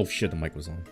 Oh shit, the mic was on.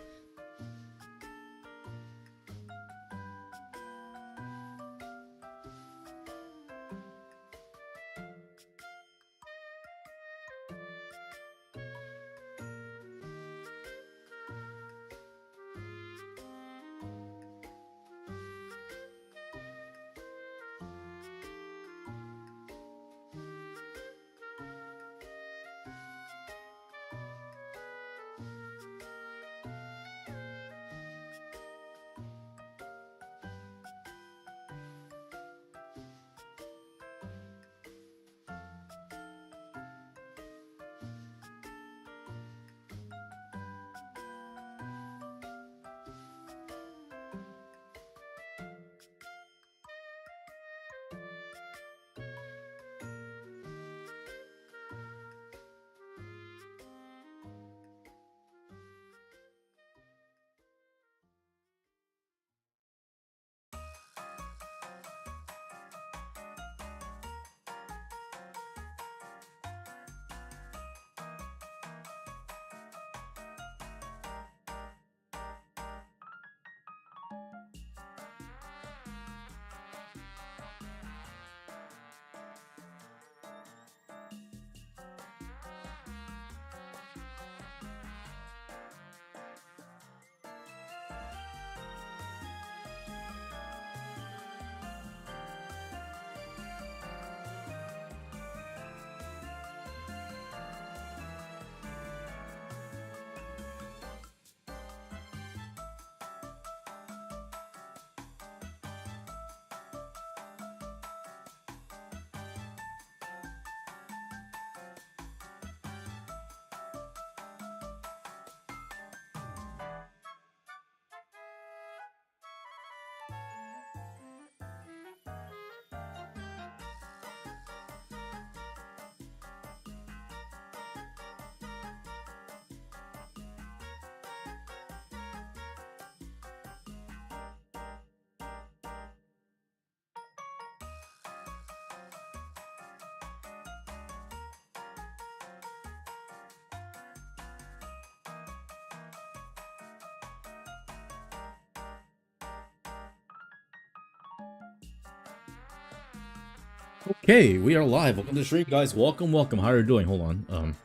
Okay, we are live. Welcome to the stream, guys. Welcome. How are you doing? Hold on.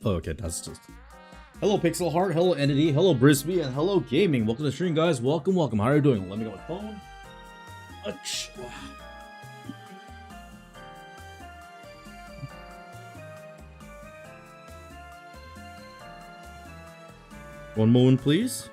Oh, okay, that's just. Hello, Pixel Heart. Hello, Entity. Hello, Brisby, and hello, Gaming. Welcome to the stream, guys. Welcome. How are you doing? Let me get my phone. One moment, please.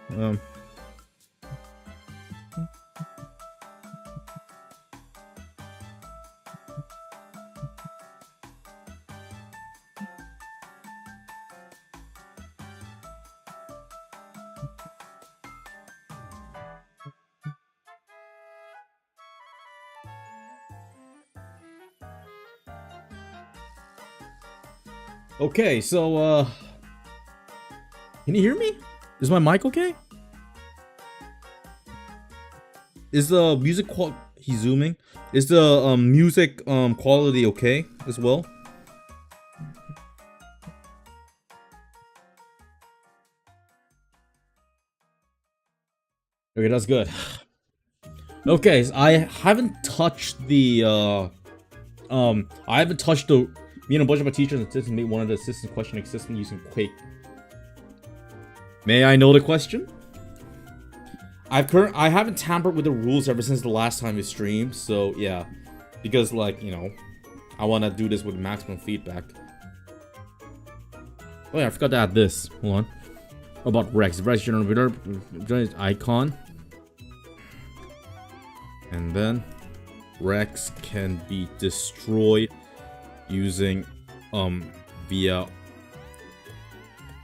Okay, so, can you hear me? Is my mic okay? Is the music he's zooming? Is the music quality okay as well? Okay, that's good. Okay, so I haven't touched the me and a bunch of my teachers and assistants made one of the assistants questioning system using Quake. May I know the question? I haven't tampered with the rules ever since the last time we streamed, so yeah. Because, like, you know, I want to do this with maximum feedback. Oh yeah, I forgot to add this. Hold on. About Rex. Rex generator icon. And then Rex can be destroyed using via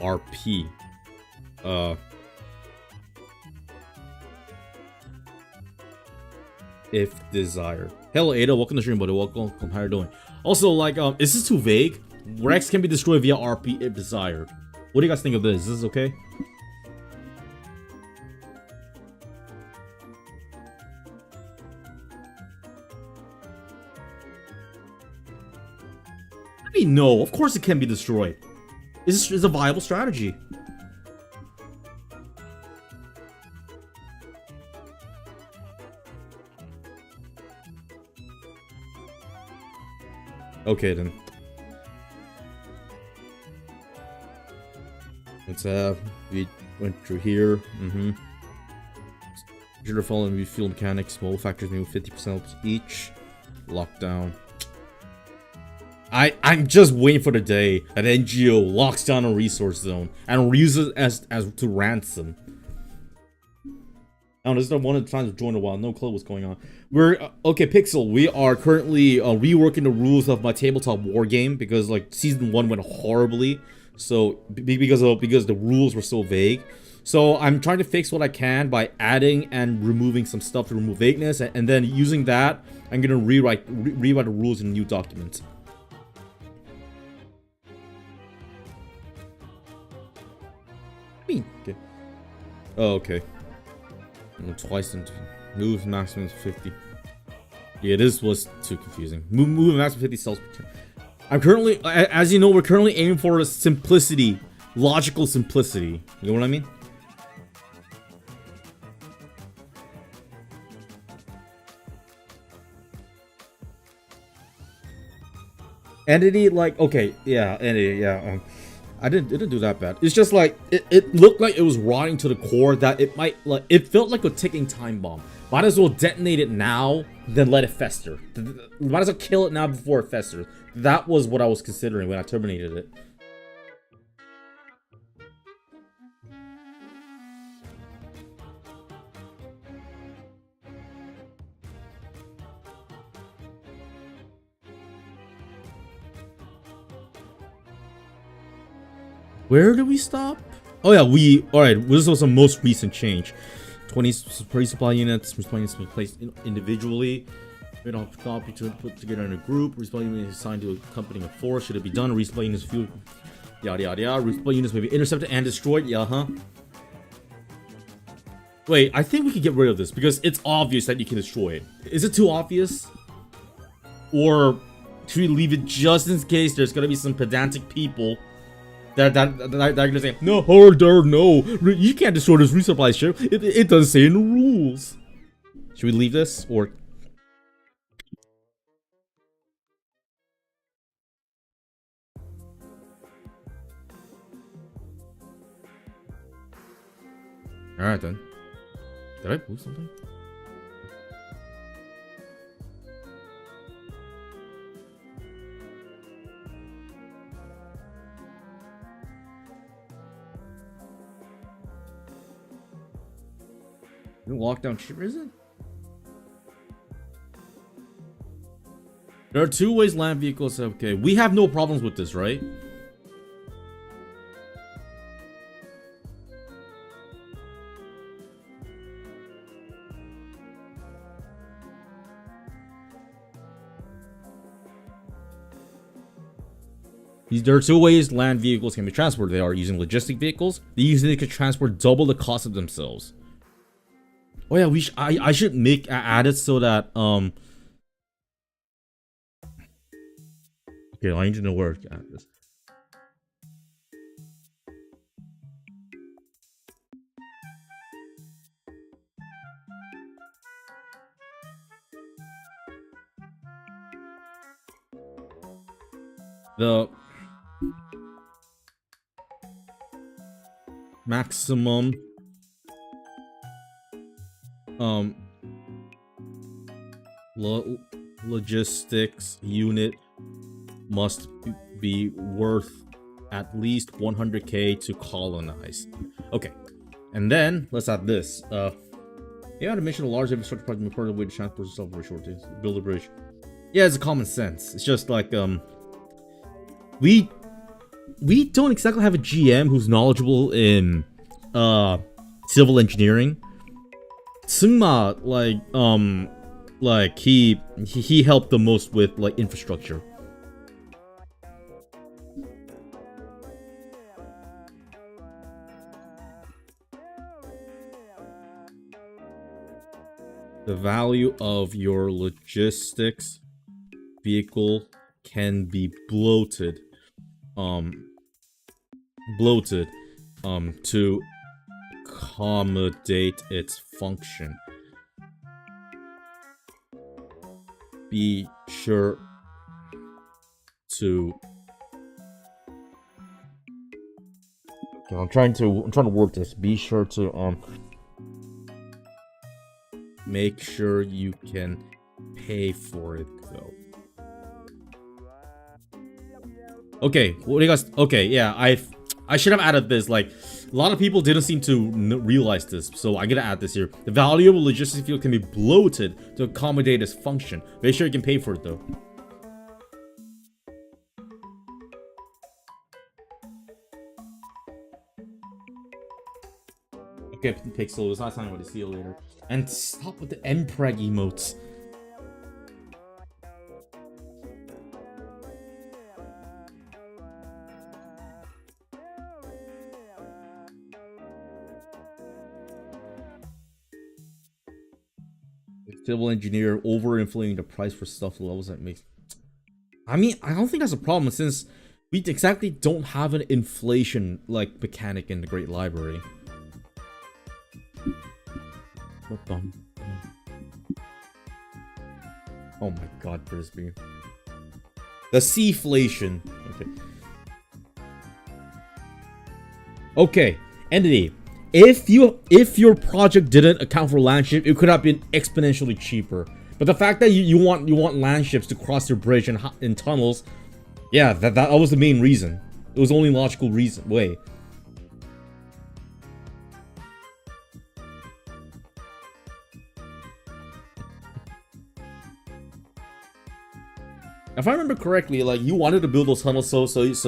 RP. If desired. Hello Ada, welcome to the stream, buddy. Welcome. How are you doing? Also, like, is this too vague? Rex can be destroyed via RP if desired. What do you guys think of this? Is this okay? I mean, no, of course it can be destroyed. It's a viable strategy. Okay then. Let's have, we went through here. Jitter fall and fuel mechanics, mobile factors maybe 50% each. Lockdown. I'm just waiting for the day that NGO locks down a resource zone and uses it as to ransom. Oh, this is one of the times we joined a while. No clue what's going on. We're okay, Pixel. We are currently reworking the rules of my tabletop war game because like season 1 went horribly. So because the rules were so vague. So I'm trying to fix what I can by adding and removing some stuff to remove vagueness, and then using that, I'm gonna rewrite the rules in a new document. Okay. Oh, okay. Twice and move maximum 50. Yeah, this was too confusing. Move maximum 50 cells. I'm currently, as you know, we're currently aiming for a simplicity, logical simplicity. You know what I mean? Entity, like, okay, yeah, entity, yeah. It didn't do that bad. It's just like it looked like it was rotting to the core. That it might like it felt like a ticking time bomb. Might as well detonate it now than let it fester. Might as well kill it now before it festers. That was what I was considering when I terminated it. Where do we stop? Oh yeah, alright, this was the most recent change. 20 resupply units, resupply units be placed individually. We don't copy to put together in a group. Resupply unit is assigned to a accompanying force. Should it be done? Resupply units fuel. Yada yada yada. Resupply units may be intercepted and destroyed. Yeah, huh? Wait, I think we can get rid of this because it's obvious that you can destroy it. Is it too obvious? Or should we leave it just in case there's gonna be some pedantic people that are gonna say, no, harder, no, you can't destroy this resupply ship. It doesn't say in the rules. Should we leave this or? All right then. Did I move something? New lockdown ship, is it? There are 2 ways land vehicles. Okay, we have no problems with this, right? There are 2 ways land vehicles can be transported. They are using logistic vehicles. They can transport double the cost of themselves. Oh yeah, I should make add it so that okay, I need to know where to add this. The maximum logistics unit must be worth at least 100k to colonize. Okay, and then let's add this. You had to mention a large infrastructure project reported a way to transport yourself very short days. Build a bridge. Yeah, it's a common sense. It's just like we don't exactly have a GM who's knowledgeable in civil engineering. Sungma, like he helped the most with like infrastructure. The value of your logistics vehicle can be bloated to accommodate its function. Be sure to. Okay, I'm trying to work this. Be sure to make sure you can pay for it though. Okay, what do you guys? Okay, yeah, I should have added this. Like, a lot of people didn't seem to realize this, so I gotta add this here. The valuable logistics field can be bloated to accommodate its function. Make sure you can pay for it though. Okay, Pixel, it's not time to see you later. And stop with the Mpreg emotes. Civil engineer overinflating the price for stuff levels that makes. I mean, I don't think that's a problem since we exactly don't have an inflation like mechanic in the Great Library. Oh my god, Frisbee. The C-flation. Okay. Okay, entity. If your project didn't account for land ship, it could have been exponentially cheaper. But the fact that you want land ships to cross your bridge in tunnels, yeah, that was the main reason. It was the only logical way. If I remember correctly, like you wanted to build those tunnels so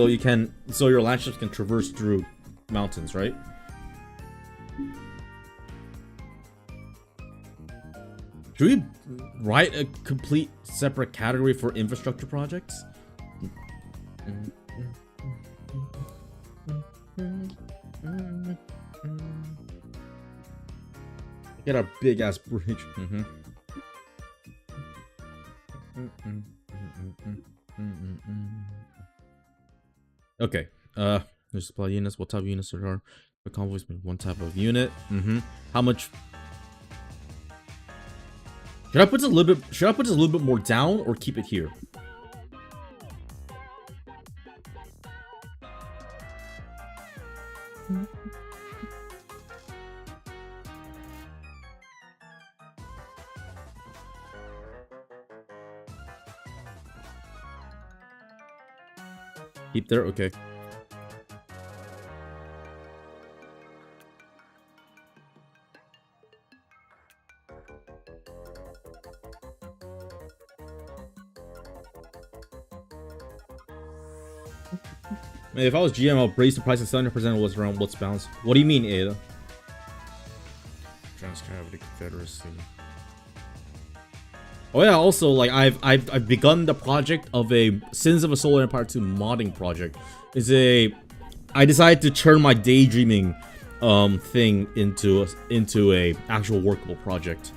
your land ships can traverse through mountains, right? Should we write a complete separate category for infrastructure projects? Get a big ass bridge. Okay. There's supply units. What type of units there are? The convoys mean one type of unit. How much? Should I put this a little bit more down or keep it here? Keep there, okay. If I was GM, I'll raise the price of 70% of what's around what's balanced. What do you mean, Ada? Transgravity Confederacy. Oh yeah, also like I've begun the project of a Sins of a Solar Empire 2 modding project. I decided to turn my daydreaming thing into a actual workable project.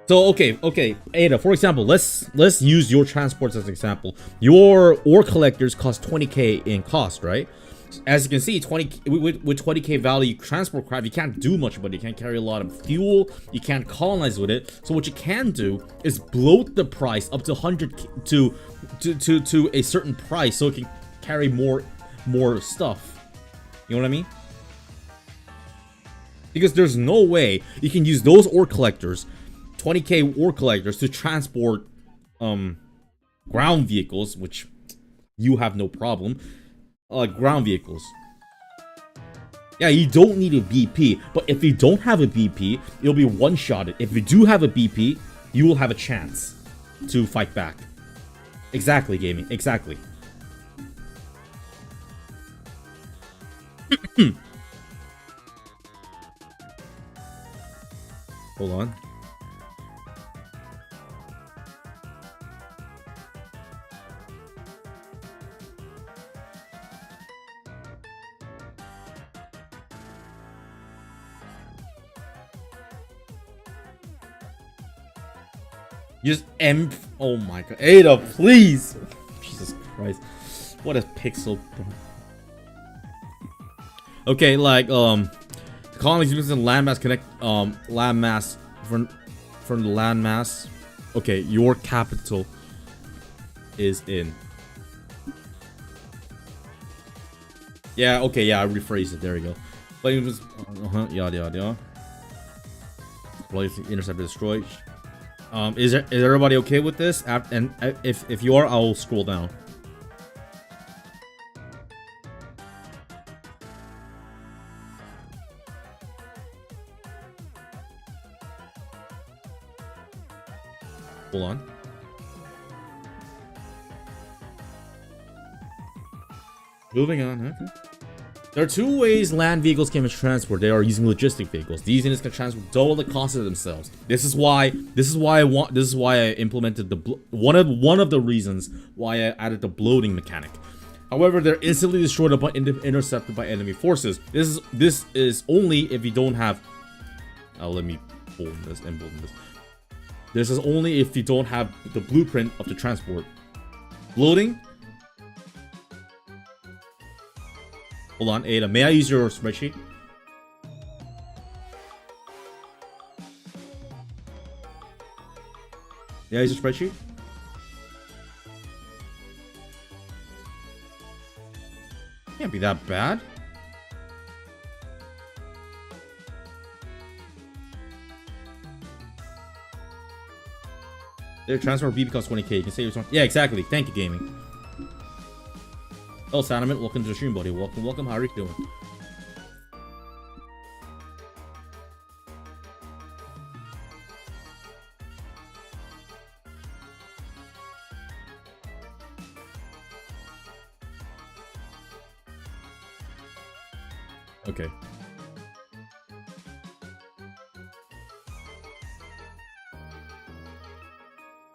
So okay, Ada, for example, let's use your transports as an example. Your ore collectors cost 20k in cost, right? As you can see, with 20k value transport craft, you can't do much, but you can't carry a lot of fuel. You can't colonize with it. So what you can do is bloat the price up to 100 to a certain price, so it can carry more stuff. You know what I mean? Because there's no way you can use those ore collectors, 20k ore collectors, to transport ground vehicles, which you have no problem. Ground vehicles. Yeah, you don't need a BP, but if you don't have a BP, it'll be one-shotted. If you do have a BP, you will have a chance to fight back. Exactly, gaming. Exactly. Hold on. Just oh my god, Ada, please. Jesus Christ, what a pixel. Okay, like the colonies using landmass connect landmass from the landmass Okay, your capital is in. Yeah, okay, yeah, I rephrased it. There we go. But it was yada yada yada. Intercept destroy. Is everybody okay with this? And if you are, I'll scroll down. Hold on. Moving on. Okay. There are two ways land vehicles can be transported. They are using logistic vehicles. These units can transport double the cost of themselves. This is why I implemented the one of the reasons why I added the bloating mechanic. However, they're instantly destroyed upon intercepted by enemy forces. This is only if you don't have. Let me bold this and bold this. This is only if you don't have the blueprint of the transport. Bloating. Hold on, Ada. May I use your spreadsheet? May I use your spreadsheet? Can't be that bad. Their transfer B costs 20k. You can save yourself. Yeah, exactly. Thank you, gaming. Oh, Sentiment, welcome to the stream, buddy. Welcome. How are you doing? Okay.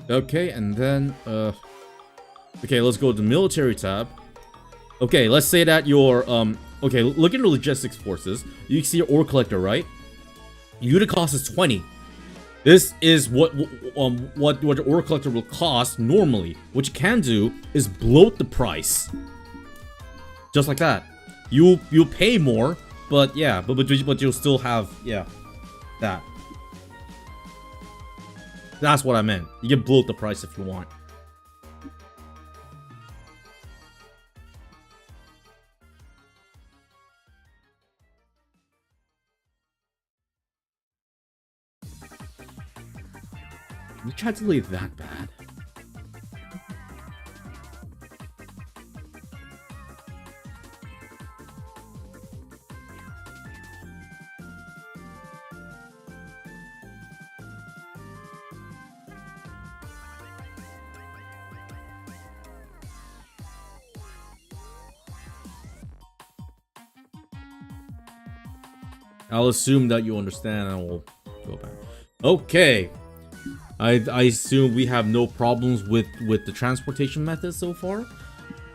Okay, and then, okay, let's go to the military tab. Okay, let's say that your, okay, look at the logistics forces. You can see your ore collector, right? Unit cost is 20. This is what the ore collector will cost normally. What you can do is bloat the price. Just like that. You'll pay more, but yeah, but you'll still have, yeah, that. That's what I meant. You can bloat the price if you want. We tried to leave that bad. I'll assume that you understand and we'll go back. Okay. I assume we have no problems with the transportation method so far.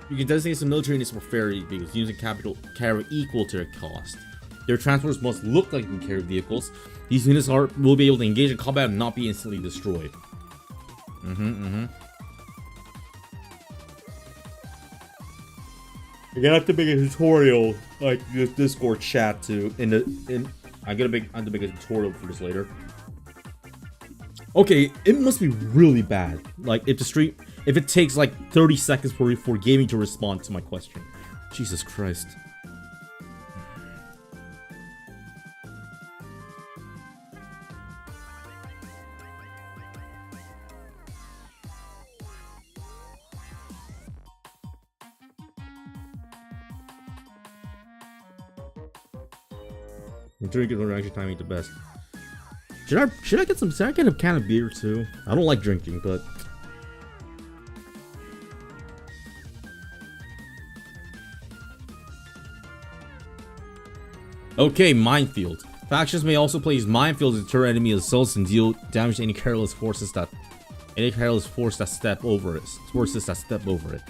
You can designate some military units for ferry vehicles using capital carry equal to their cost. Their transporters must look like they can carry vehicles. These units will be able to engage in combat and not be instantly destroyed. You're gonna have to make a tutorial like this Discord chat too. I'm gonna make a tutorial for this later. Okay, it must be really bad. Like if it takes like 30 seconds for gaming to respond to my question. Jesus Christ. Drinking or actually timing the best. Should I get a can of beer too? I don't like drinking, but okay, minefield. Factions may also place minefields to deter enemy assaults and deal damage to any careless force that step over it.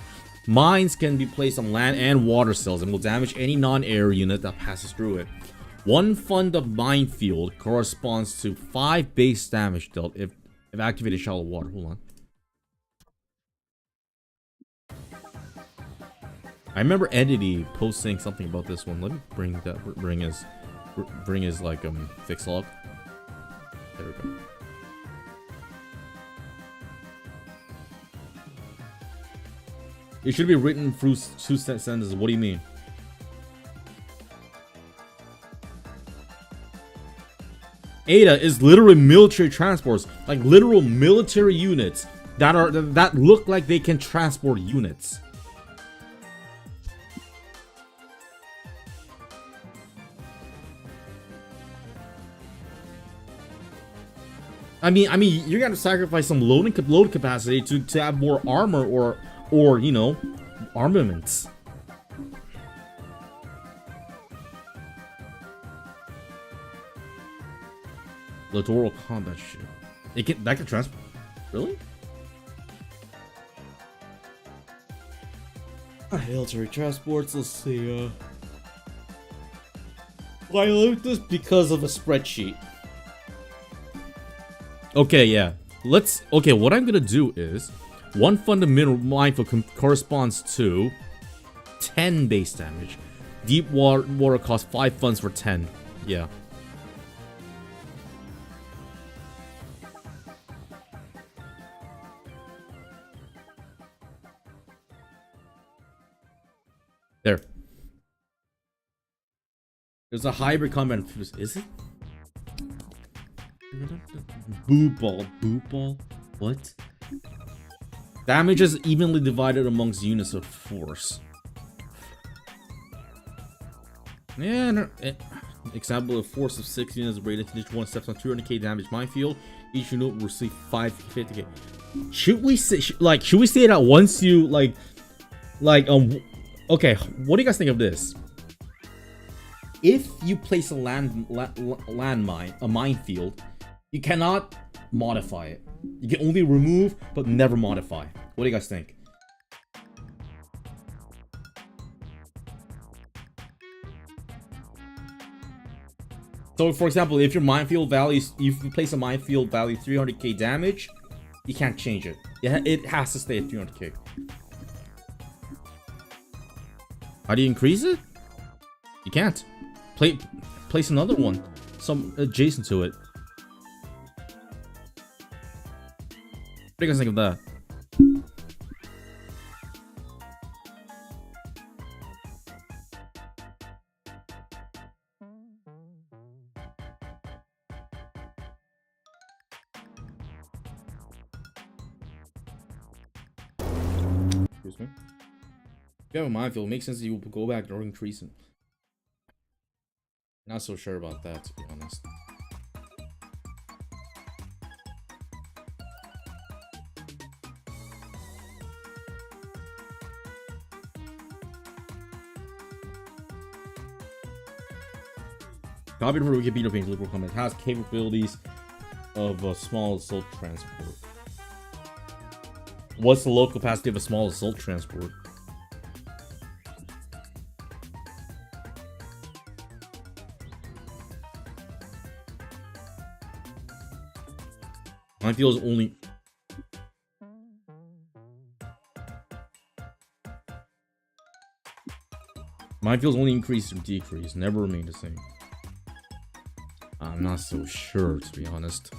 Mines can be placed on land and water cells and will damage any non-air unit that passes through it. One fund of minefield corresponds to 5 base damage dealt if activated shallow water. Hold on. I remember Entity posting something about this one. Let me bring his like fix log. There we go. It should be written through two sentences. What do you mean? Ada is literally military transports, like literal military units that look like they can transport units. I mean, you're gonna sacrifice some load capacity to have more armor or you know, armaments. Littoral combat ship. That can transport. Really? Military transports. Let's see. Why look this because of a spreadsheet? Okay, yeah. Okay, what I'm gonna do is 1 fundamental minefield corresponds to 10 base damage. Deep water costs 5 funds for 10. Yeah. There. There's a hybrid combat. Is it? Boop ball. What? Damage is evenly divided amongst units of force. Yeah, no, example of force of 6 units rated to each one steps on 200k damage minefield. Each unit will receive 550k. Should we say that once you okay, what do you guys think of this? If you place a landmine, a minefield, you cannot modify it. You can only remove, but never modify. What do you guys think? So, for example, if your minefield values, if you place a minefield value 300k damage, you can't change it. It has to stay at 300k. How do you increase it? You can't. Place another one, some adjacent to it. What do you guys think of that? Excuse me. If you have a minefield, it makes sense that you will go back or increase it. Not so sure about that, to be honest. Copy from Wikipedia page, liberal comment. Has capabilities of a small assault transport. What's the load capacity of a small assault transport? Minefield is only... Minefields only increase or decrease, never remain the same. I'm not so sure, to be honest.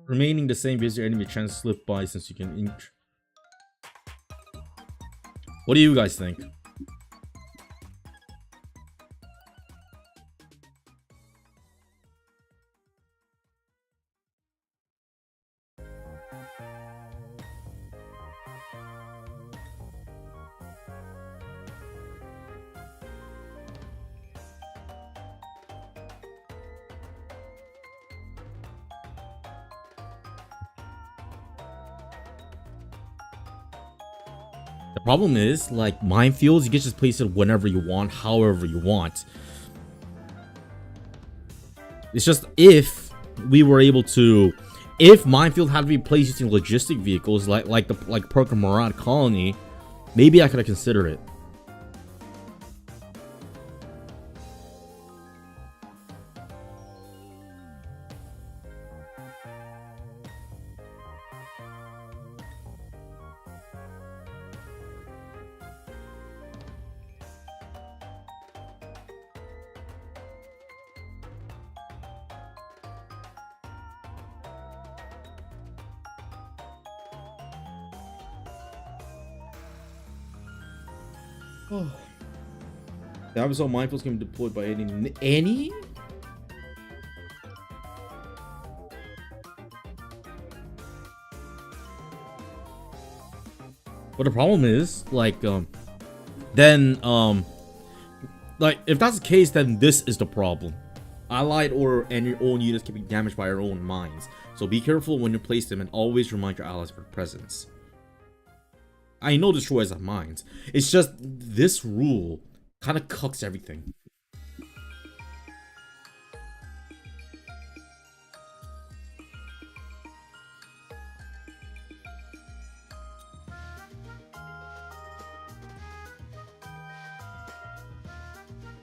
Remaining the same gives your enemy a chance to slip by since you can inch. What do you guys think? The problem is, like, minefields, you can just place it whenever you want, however you want. It's just if we were able to, if minefield had to be placed using logistic vehicles like Perka Murad Colony, Maybe I could have considered it. Oh. The Amazon Mindfulness can be deployed by any? But the problem is, like, then, like, if that's the case, then this is the problem. Allied and your own units can be damaged by your own mines. So be careful when you place them and always remind your allies of their presence. I know destroyers have mines. It's just this rule kind of cucks everything.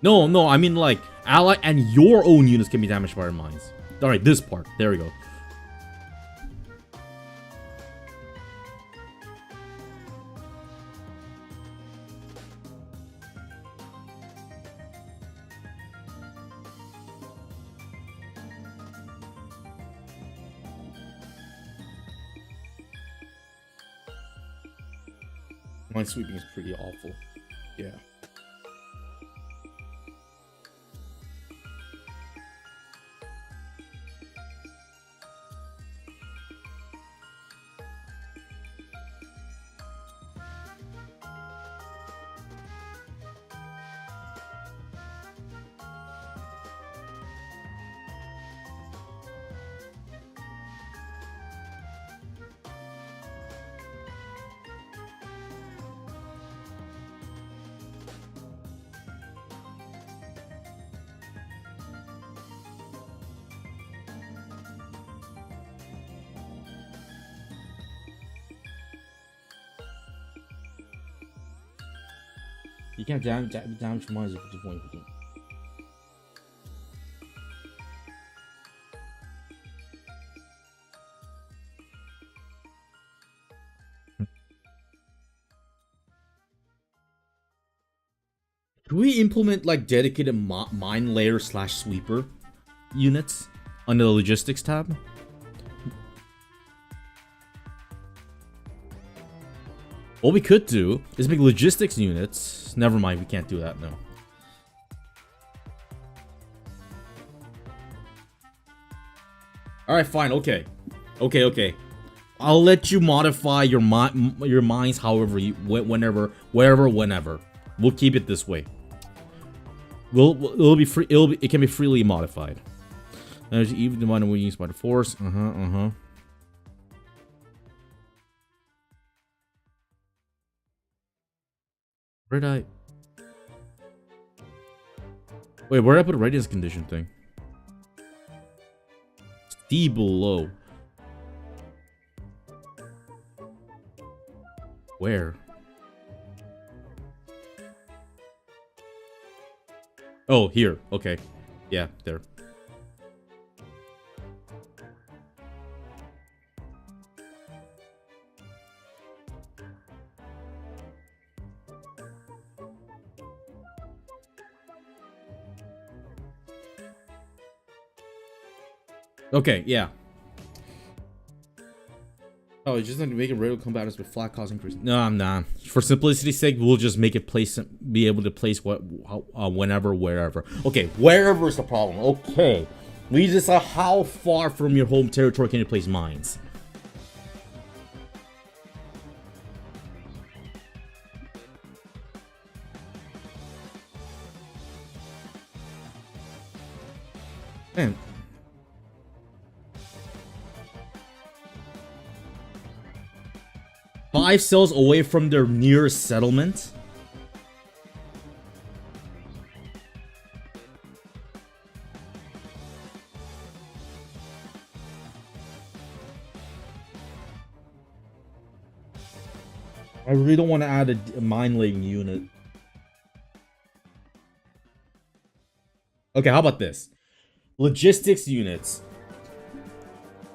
No, I mean like ally and your own units can be damaged by our mines. Alright, this part. There we go. Mine sweeping is pretty awful. Yeah. You can't damage mines if it's 1%. Should we implement like dedicated mine layer / sweeper units under the logistics tab? What we could do is make logistics units. Never mind, we can't do that, no. Alright, fine, okay. Okay. I'll let you modify your mines however you, whenever. We'll keep it this way. It'll be free. It can be freely modified. There's even the one we use by the force. Where did I? Wait, where did I put a readiness condition thing? D below. Where? Oh, here. Okay. Yeah, there. Okay, yeah. Oh, it's just like make it regular combatants with flat cost increase. No, I'm not. For simplicity's sake, we'll just make it be able to place whenever, wherever. Okay, wherever is the problem. Okay, we decide how far from your home territory can you place mines. Man. 5 cells away from their nearest settlement. I really don't want to add a mine laying unit. Okay, how about this? Logistics units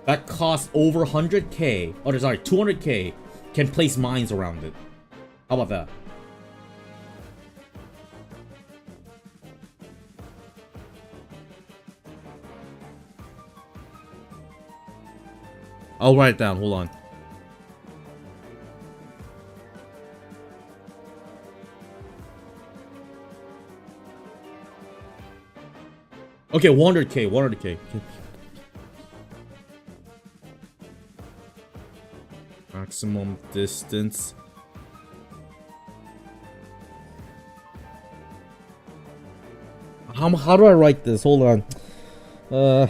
that cost over 100k, oh sorry, 200k, can place mines around it. How about that? I'll write it down, hold on. Okay, 100k, 100k. Maximum distance. How do I write this? Hold on.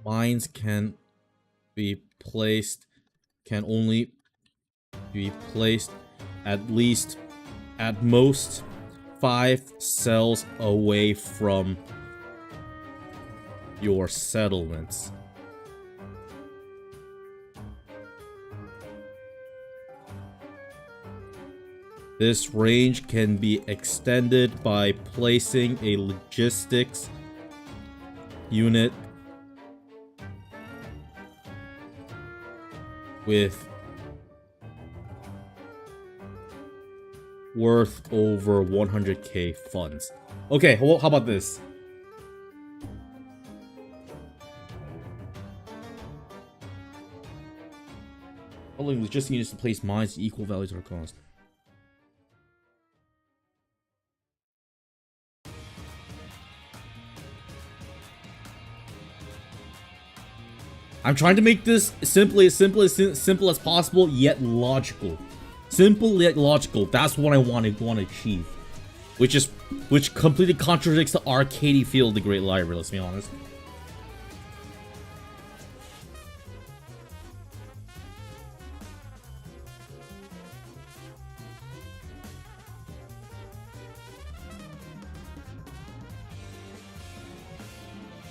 Mines can only be placed at least, at most, 5 cells away from your settlements. This range can be extended by placing a logistics unit with worth over 100k funds. Okay, well, how about this? Following logistics units to place mines equal values or cost. I'm trying to make this simple as possible, yet logical. Simple yet logical. That's what I want to achieve. Which completely contradicts the arcadey feel of the Great Library, let's be honest.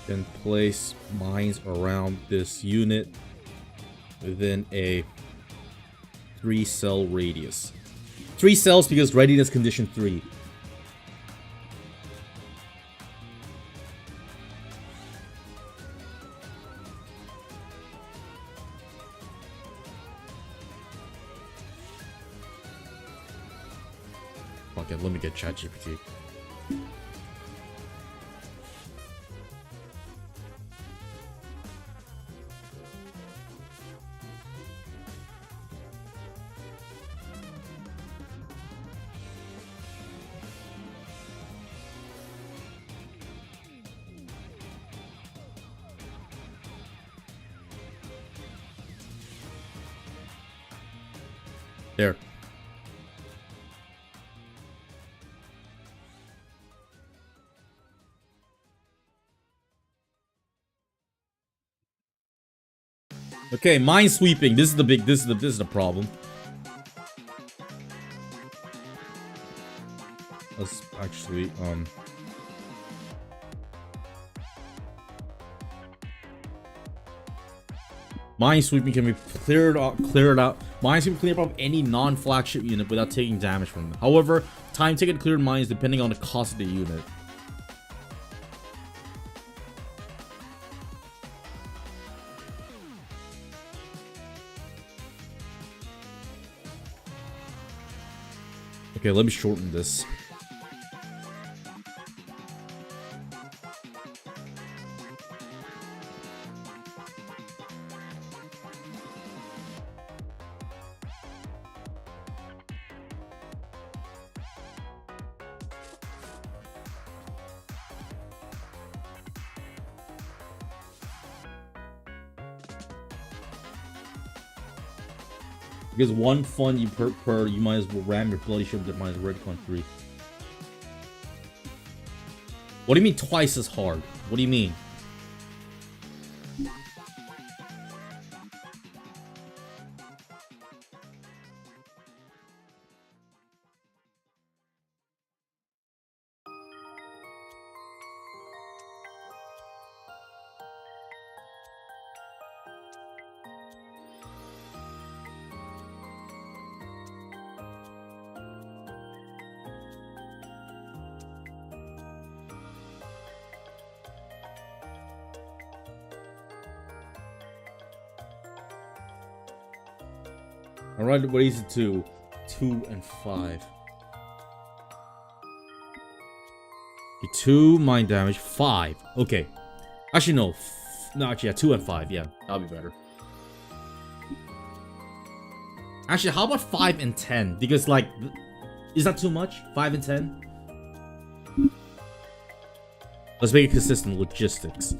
Then place mines around this unit within a 3-cell radius. 3 cells because readiness condition 3. Okay, let me get ChatGPT. There. Okay, mine sweeping. This is the problem. Let's actually mine sweeping can be cleared out. Mines can be cleared up any non-flagship unit without taking damage from them. However, time taken to clear mines depending on the cost of the unit. Okay, let me shorten this. Because one fund you per you might as well ram your bloody ship that minus red con 3. What do you mean twice as hard? What do you mean? Alright, raise it to 2 and 5. Okay, 2 mind damage, 5. Okay. Actually, no. No, actually, yeah, 2 and 5. Yeah, that'll be better. Actually, how about 5 and 10? Because, like, is that too much? 5 and 10? Let's make it consistent logistics.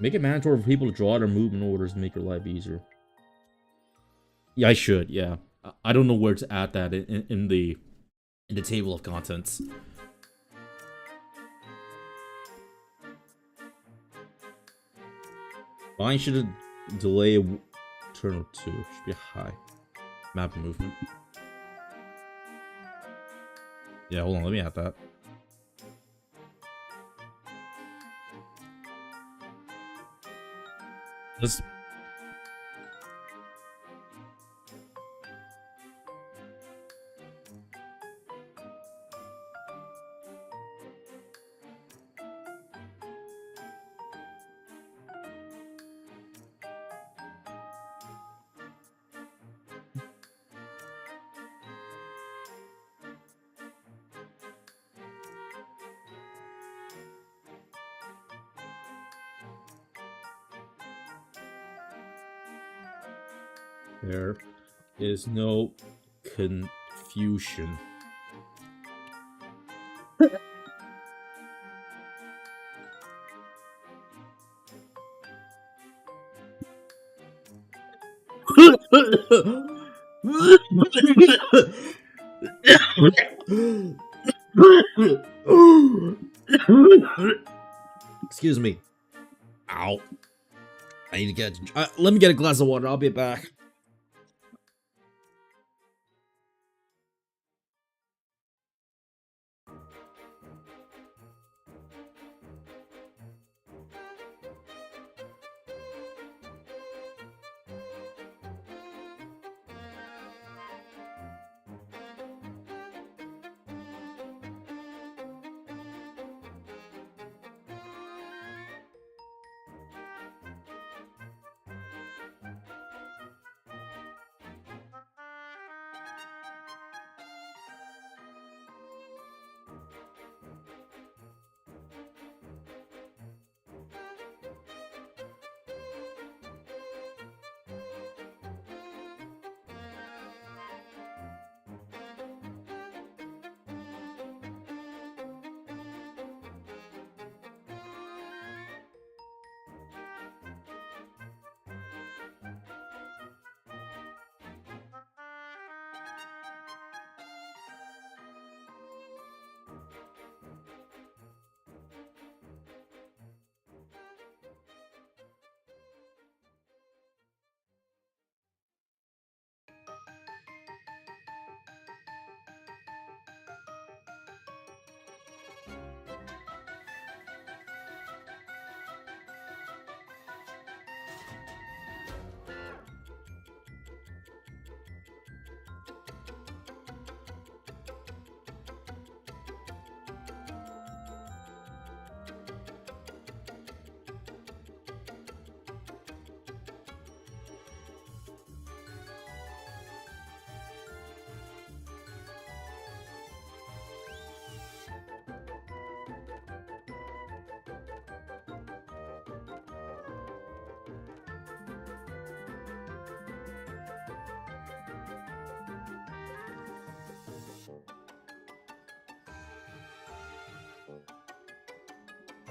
Make it mandatory for people to draw their movement orders and make your life easier. Yeah, I should. Yeah, I don't know where to add that in the table of contents. Mine should delay a turn or 2. Should be high. Map movement. Yeah, hold on. Let me add that. Let's. There is no confusion. Excuse me. Ow. I need to get. Let me get a glass of water. I'll be back.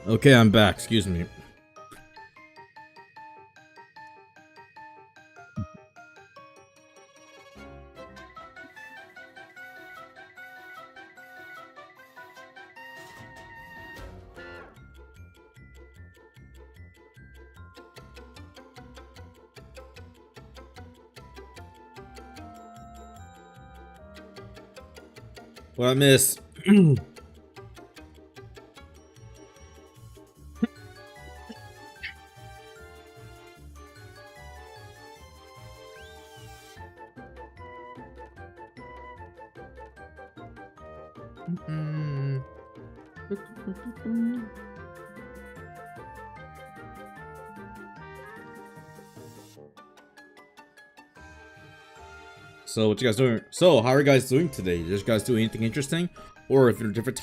Okay, I'm back. Excuse me. What I miss? So what you guys doing? So how are you guys doing today? Did you guys do anything interesting? Or if you're in a different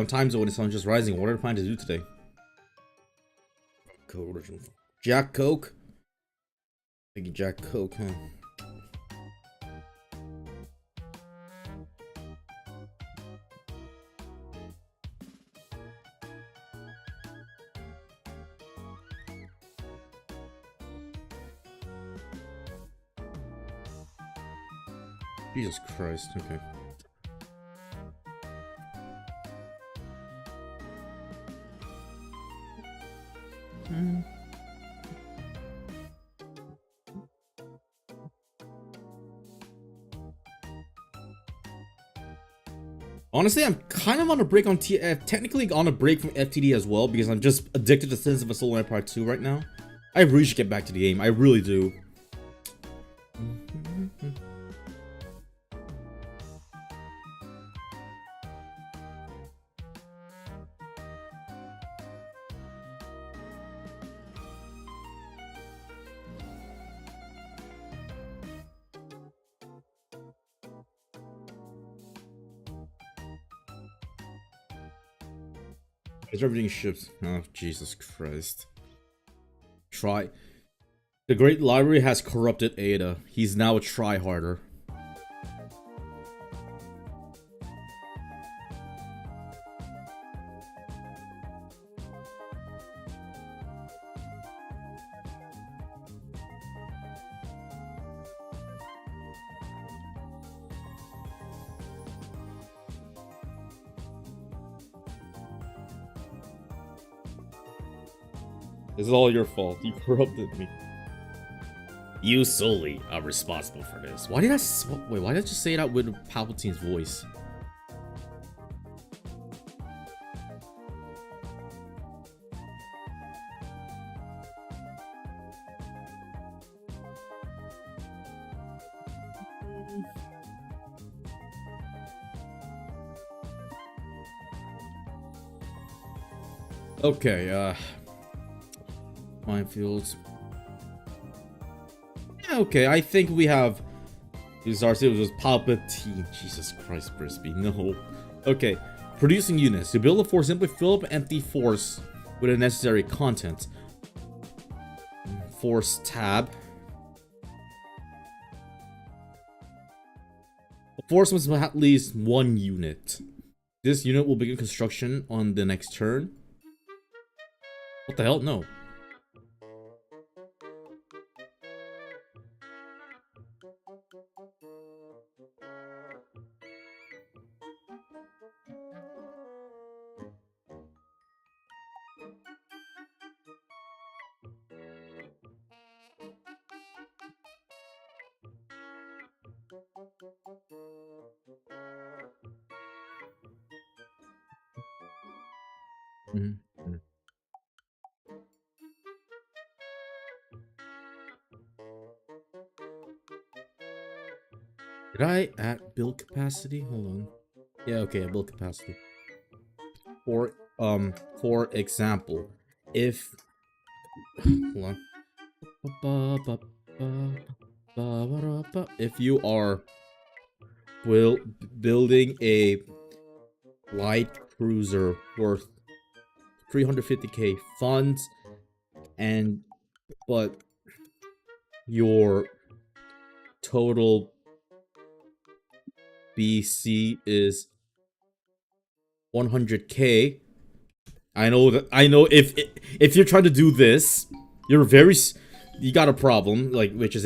time zone and sun just rising, what are you planning to do today? Jack Coke? Thank you, Jack Coke, huh? Jesus Christ, okay. Honestly, I'm kind of on a break on technically on a break from FTD as well, because I'm just addicted to Sins of a Solar Empire 2 right now. I really should get back to the game, I really do. It's everything ships. Oh, Jesus Christ. Try. The Great Library has corrupted Ada. He's now a tryharder. This is all your fault. You corrupted me. You solely are responsible for this. Why did I wait? Why did I just say that with Palpatine's voice? Okay, minefields. Yeah, okay, I think we have... It was Palpatine. Jesus Christ, Brisby, no. Okay, producing units. To build a force, simply fill up an empty force with the necessary content. Force tab. A force must have at least one unit. This unit will begin construction on the next turn. What the hell? No. Mm-hmm. Did I add build capacity? Hold on. Yeah, okay, build capacity. For example, if hold on. If you are building a light cruiser worth 350k funds, but your total BC is 100k. I know if you're trying to do this, you got a problem, like which is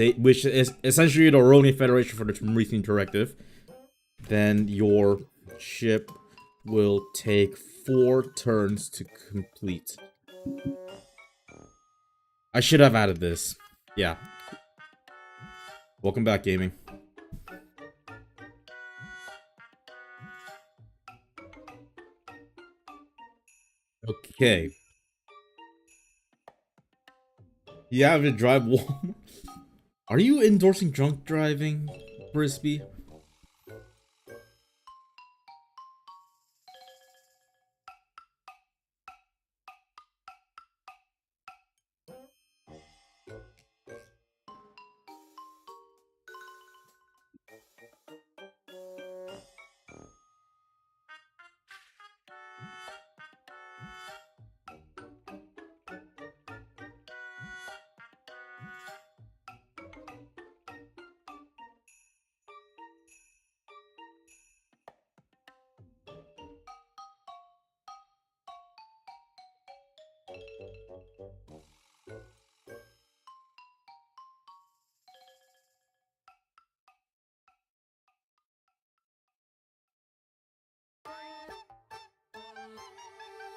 essentially the Oronian Federation for the Promethean Directive. Then your ship will take 4 turns to complete. I should have added this. Yeah. Welcome back, gaming. Okay. You have to drive one. Are you endorsing drunk driving, Brisby?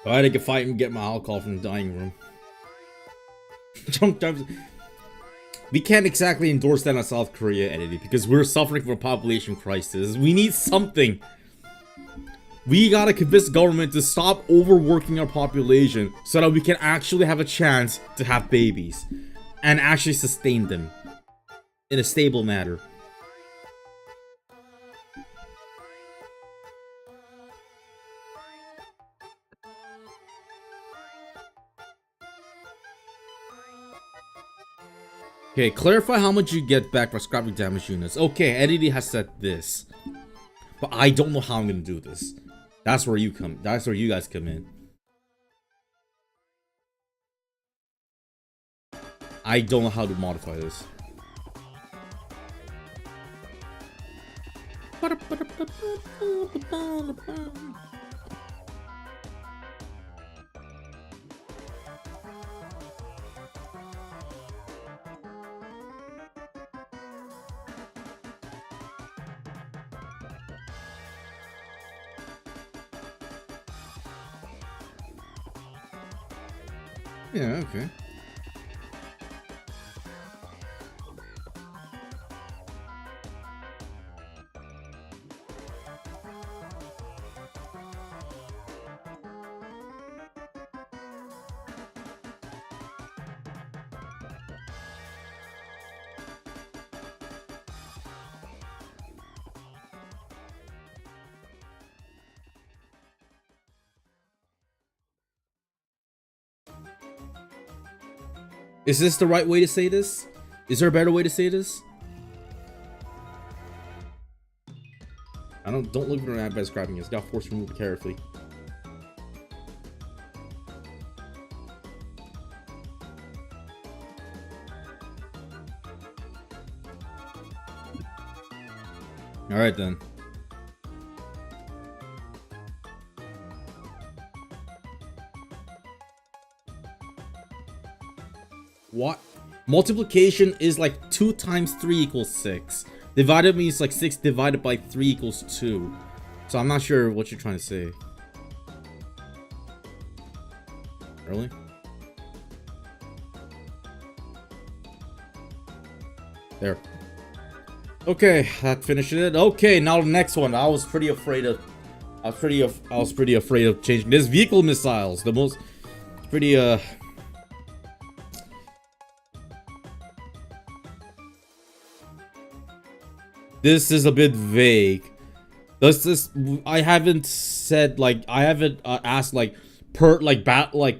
I had to fight and get my alcohol from the dining room. We can't exactly endorse that on South Korea entity because we're suffering from a population crisis. We need something. We gotta convince the government to stop overworking our population so that we can actually have a chance to have babies and actually sustain them in a stable manner. Okay, clarify how much you get back by scrapping damage units. Okay, entity has said this, but I don't know how I'm gonna do this. That's where you come. That's where you guys come in. I don't know how to modify this. Yeah, okay. Is this the right way to say this? Is there a better way to say this? Don't look for an ad by scrapping this. Got force remove carefully. Alright then. What? Multiplication is like 2 times 3 equals 6. Divided means like 6 divided by 3 equals 2. So I'm not sure what you're trying to say. Really? There. Okay, that finished it. Okay, now the next one. I was pretty afraid of changing this. Vehicle missiles. The most This is a bit vague. I haven't said like I haven't asked like per like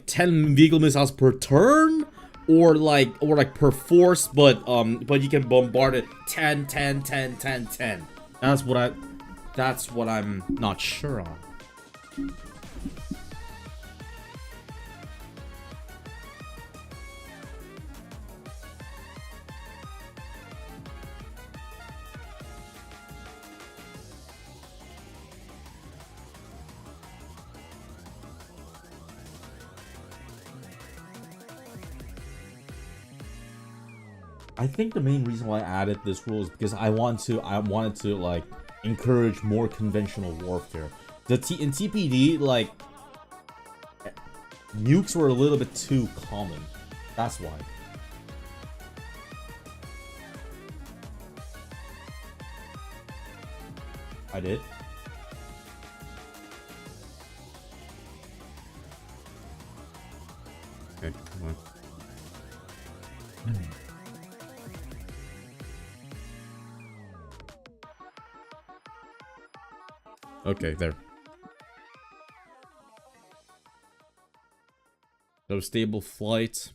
10 vehicle missiles per turn or like per force, but you can bombard it 10 10 10 10 10. That's what I'm not sure on. I think the main reason why I added this rule is because I wanted to like encourage more conventional warfare. In TPD, like nukes were a little bit too common. That's why. I did. Okay, come on. Okay, there. So stable flight.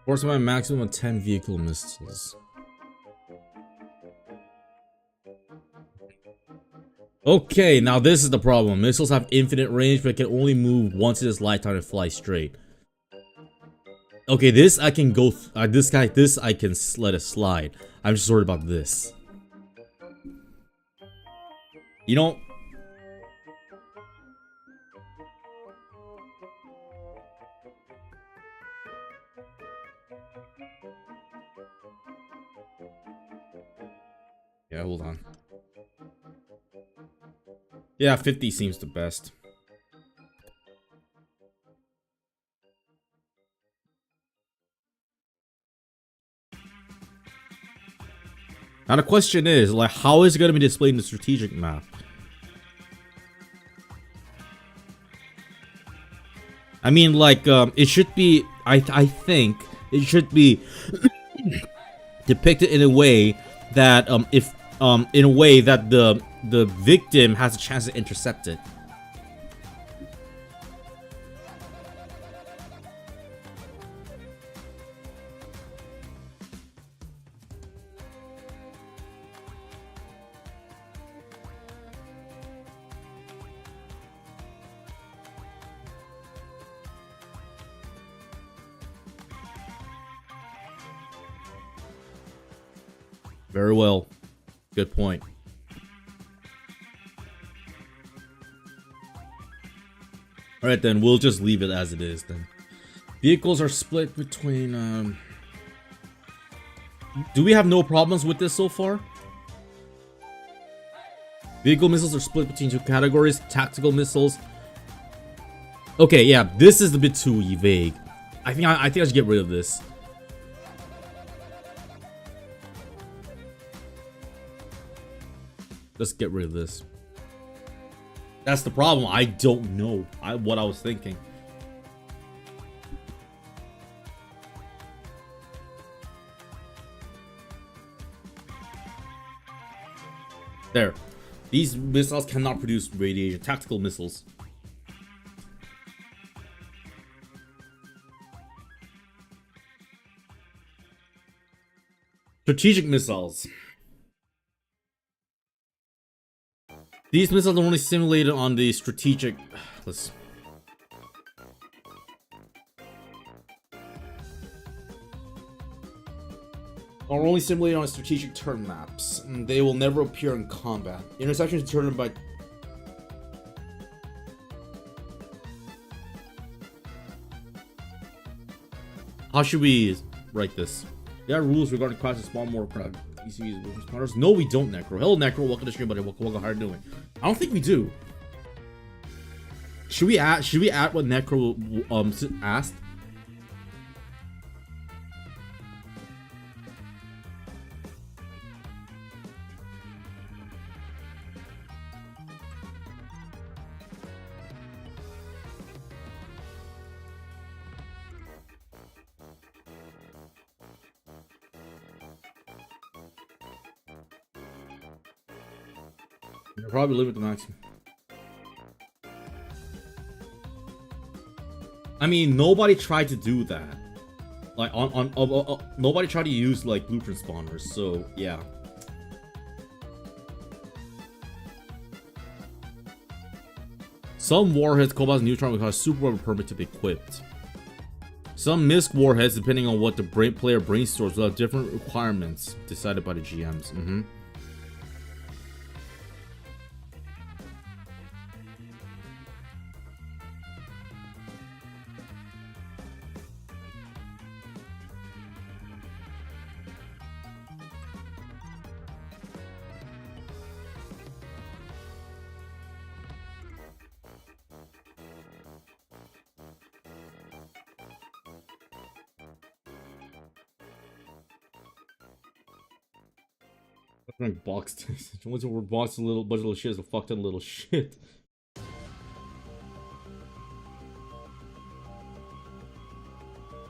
Force my maximum of 10 vehicle missiles. Okay, now this is the problem. Missiles have infinite range, but can only move once in its lifetime and fly straight. Okay, this I can go. This I can let it slide. I'm just worried about this. You know. Yeah, hold on. Yeah, 50 seems the best. Now the question is, like, how is it going to be displayed in the strategic map? I mean, like, it should be. I think it should be depicted in a way that, in a way that the victim has a chance to intercept it. Very well. Good point. Alright then, we'll just leave it as it is then. Vehicles are split between, do we have no problems with this so far? Vehicle missiles are split between two categories. Tactical missiles. Okay, yeah, this is a bit too vague. I think I should get rid of this. Let's get rid of this. That's the problem. I don't know what I was thinking. There. These missiles cannot produce radiation. Tactical missiles. Strategic missiles. These missiles are only simulated on the strategic. Let's. Are only simulated on strategic turn maps. They will never appear in combat. Intersections determined by. How should we write this? There are rules regarding classes spawn more crowd. No, we don't, Necro. Hello, Necro. Welcome to the stream, buddy. Welcome. How are you doing? I don't think we do. Should we add what Necro asked? You'll probably limit the maximum. I mean, nobody tried to do that. Like nobody tried to use like blueprint spawners. So yeah. Some warheads, Cobalt Neutron, will cause super weapon permit to be equipped. Some MISC warheads, depending on what the player brainstorms, will have different requirements decided by the GMs. Boxed. Once we're boxed a little bunch of little shit is a fucked up little shit.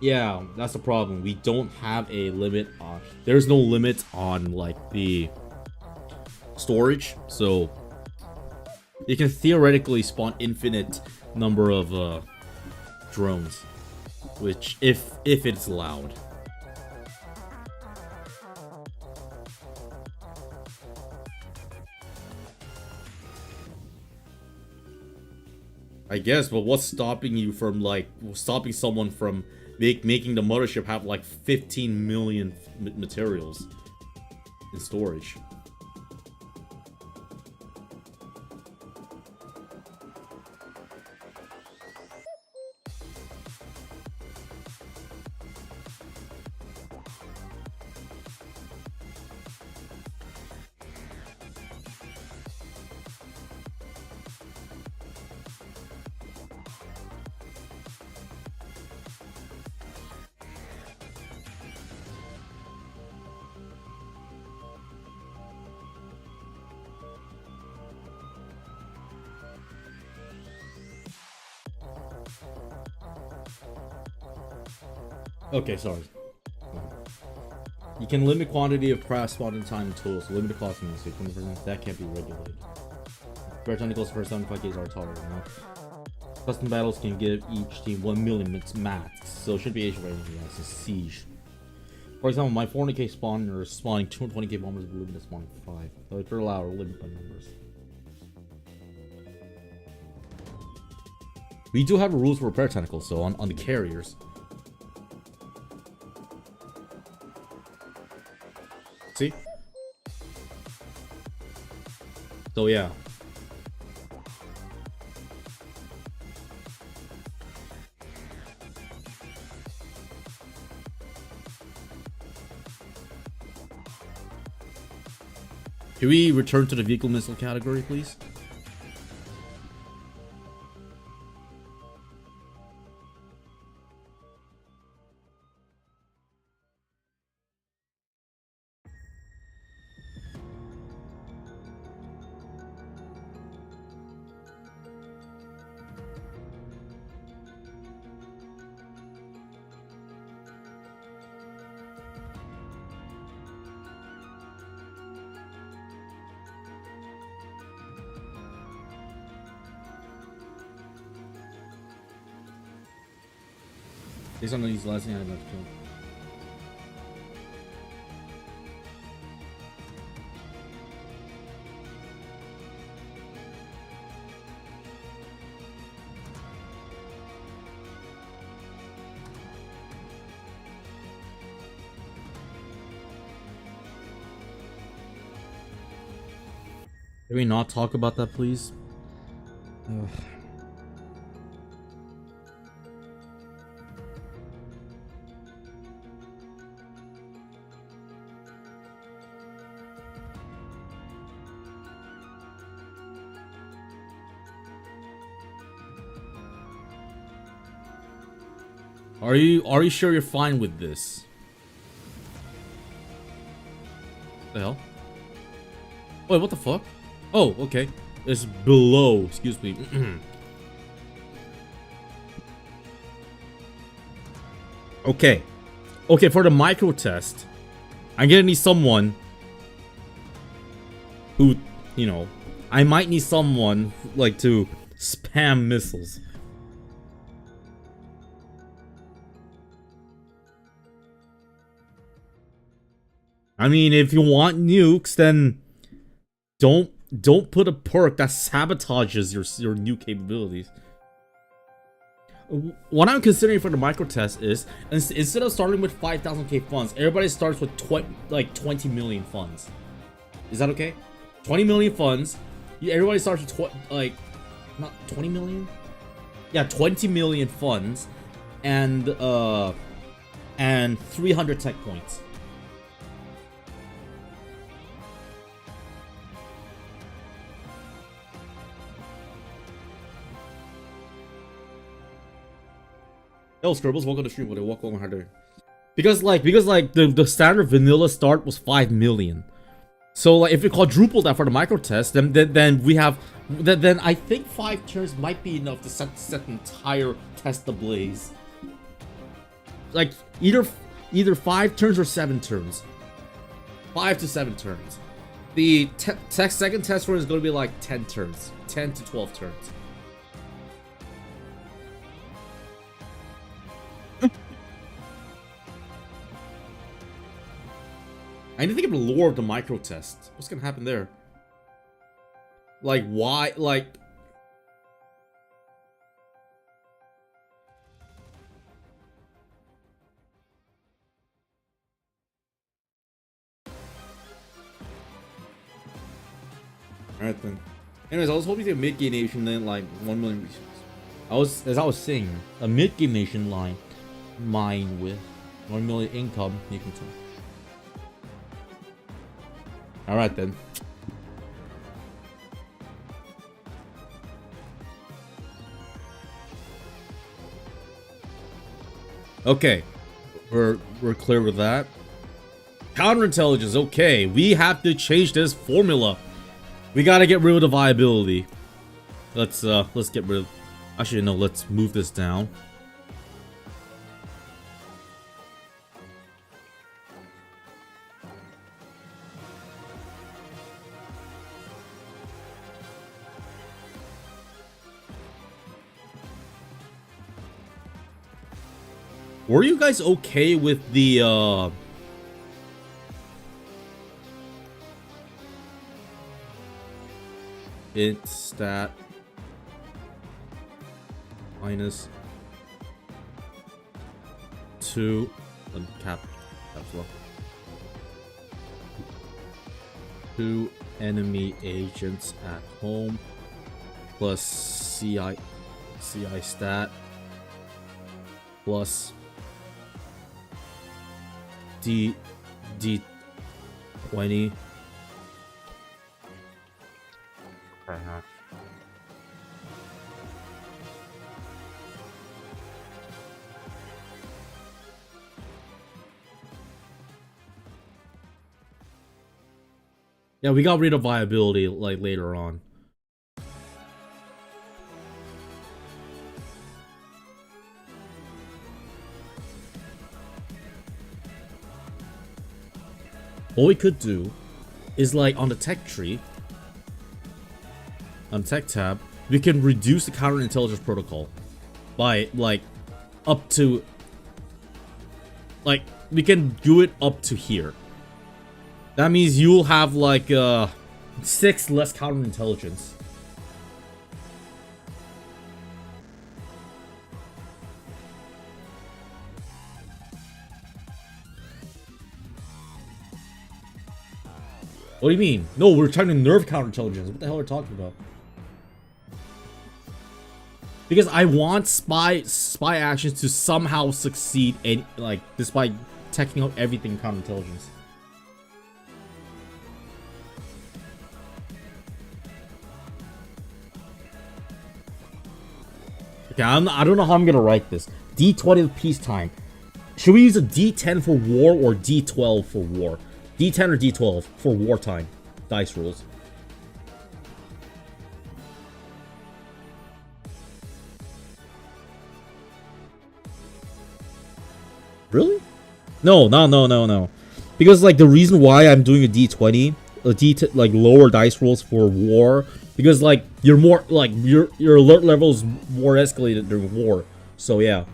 Yeah, that's the problem. We don't have a limit on. There's no limit on like the storage, so you can theoretically spawn infinite number of drones, which if it's allowed. I guess, but what's stopping you from, like, stopping someone from making the mothership have, like, 15 million materials in storage? Okay, sorry. You can limit quantity of craft spawning time and tools, so limit the cost of music. 20%, that can't be regulated. Fair tentacles for 75 Ks are tolerable, you know? Custom battles can give each team 1 million max, so it should be age rating as a siege. For example, my 400k spawner is spawning 220k bombers with limited spawning 5. So if you're allowed, limit by numbers. We do have rules for repair tentacles, so on the carriers. See? So yeah. Can we return to the vehicle missile category, please? Based on these last thing I have to kill. Can we not talk about that, please? Ugh. Are you sure you're fine with this? The hell? Wait, what the fuck? Oh, okay. It's below. Excuse me. Okay. Okay, for the micro test, I'm gonna need someone who, you know, I might need someone like to spam missiles. I mean, if you want nukes, then don't put a perk that sabotages your new capabilities. What I'm considering for the micro test is instead of starting with 5,000k funds, everybody starts with 20 million funds. Is that okay? 20 million funds. Everybody starts with not 20 million. Yeah, 20 million funds, and 300 tech points. Hello, Scribbles, welcome to stream. What welcome harder. Because the standard vanilla start was 5 million. So like if we quadruple that for the micro test, then we have then I think 5 turns might be enough to set the entire test ablaze. Like either 5 turns or 7 turns. 5 to 7 turns. The second test run is going to be like 10 turns, 10 to 12 turns. I need to think of the lore of the micro test. What's gonna happen there? Like, why? Like, Alright then. Anyways, I was hoping to get mid-game nation then like 1 million resources. As I was saying, a mid-game nation line mine with 1 million income, you can tell. Alright then. Okay. We're clear with that. Counterintelligence, okay. We have to change this formula. We gotta get rid of the viability. Let's get rid of... Actually, no, let's move this down. Were you guys okay with the, int stat minus 2 caps lock 2 enemy agents at home plus CI stat plus D20. Yeah, we got rid of viability like later on. What we could do is like on the tech tree, on tech tab, we can reduce the counterintelligence protocol by like up to, like we can do it up to here. That means you'll have like 6 less counterintelligence. What do you mean? No, we're trying to nerf counterintelligence. What the hell are we talking about? Because I want spy actions to somehow succeed, and like despite taking out everything counterintelligence. Okay, I don't know how I'm gonna write this. D20 of peacetime. Should we use a D10 for war or D12 for war? D10 or D12 for wartime dice rules. Really? No. Because like the reason why I'm doing a D20, like lower dice rolls for war, because like you're more like your alert level is more escalated during war. So yeah.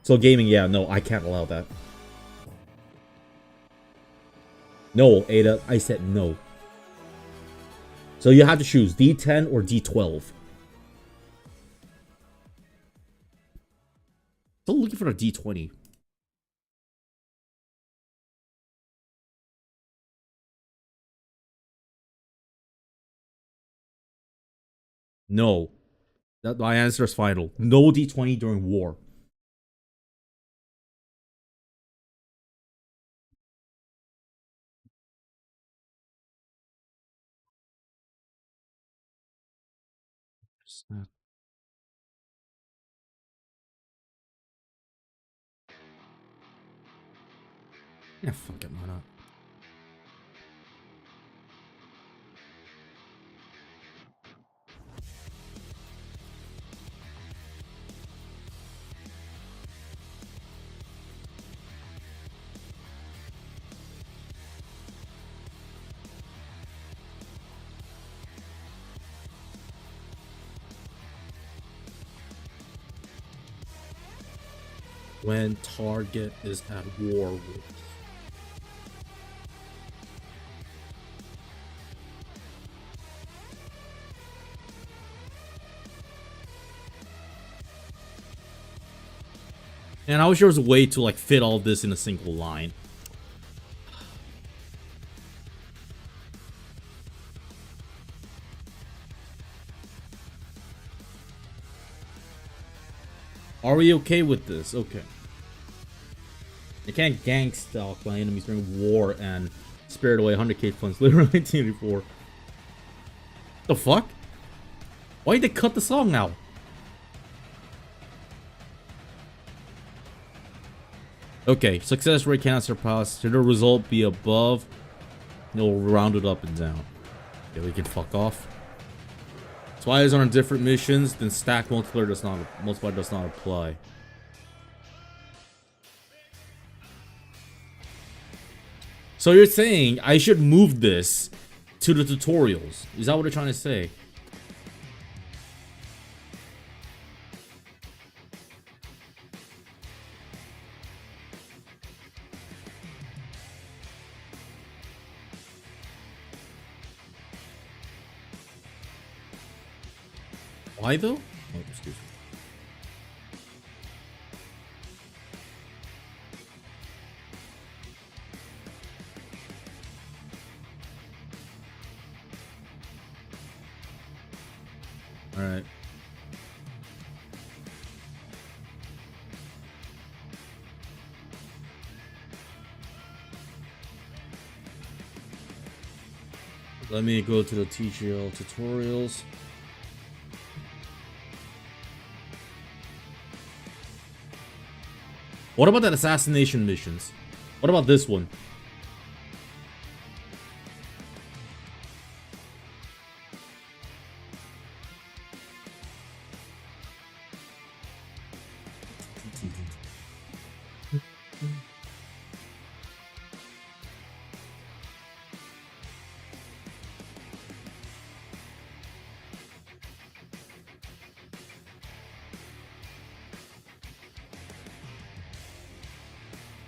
So gaming, yeah, no, I can't allow that. No, Ada, I said no. So you have to choose D10 or D12. Still looking for a D20. No. My answer is final. No D20 during war. Yeah, fuck it, why not? When target is at war with. And I wish there was a way to like fit all this in a single line. Are we okay with this? Okay. You can't gang stalk my enemies during war and spirit away 100k funds later in 1984. The fuck? Why did they cut the song now? Okay, success rate cannot surpass. Should the result be above, it'll round it up and down. Okay, we can fuck off. Spies are on different missions, then stack multiplier does not apply. So you're saying I should move this to the tutorials? Is that what you're trying to say? Why though? Oh, excuse me. All right. Let me go to the TGL tutorials. What about that assassination missions? What about this one?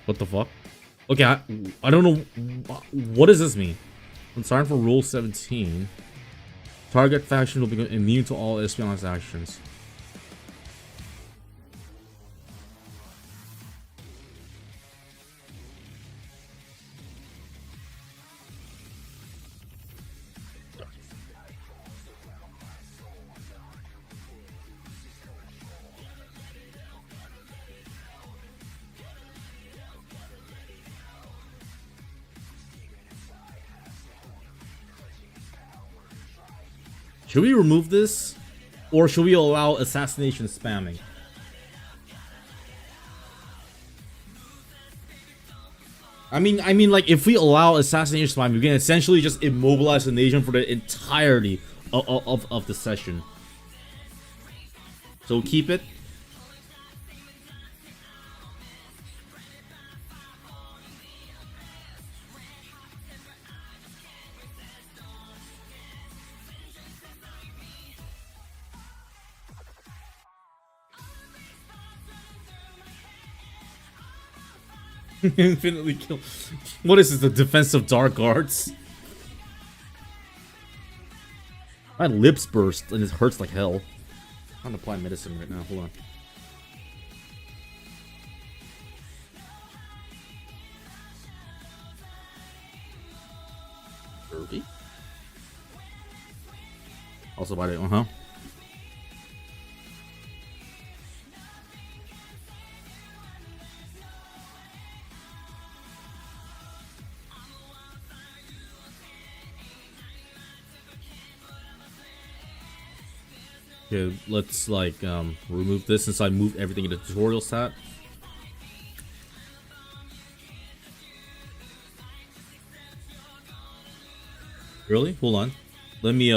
What the fuck? Okay, I don't know. What does this mean? When starting for Rule 17, target faction will become immune to all espionage actions. Should we remove this? Or should we allow assassination spamming? I mean, like, if we allow assassination spamming, we can essentially just immobilize the nation for the entirety of the session. So keep it. Infinitely kill. What is this? The defensive dark arts? My lips burst and it hurts like hell. I'm trying to apply medicine right now. Hold on. Kirby? Also by the Okay, let's like remove this since I moved everything in the tutorial set. Really? Hold on. Let me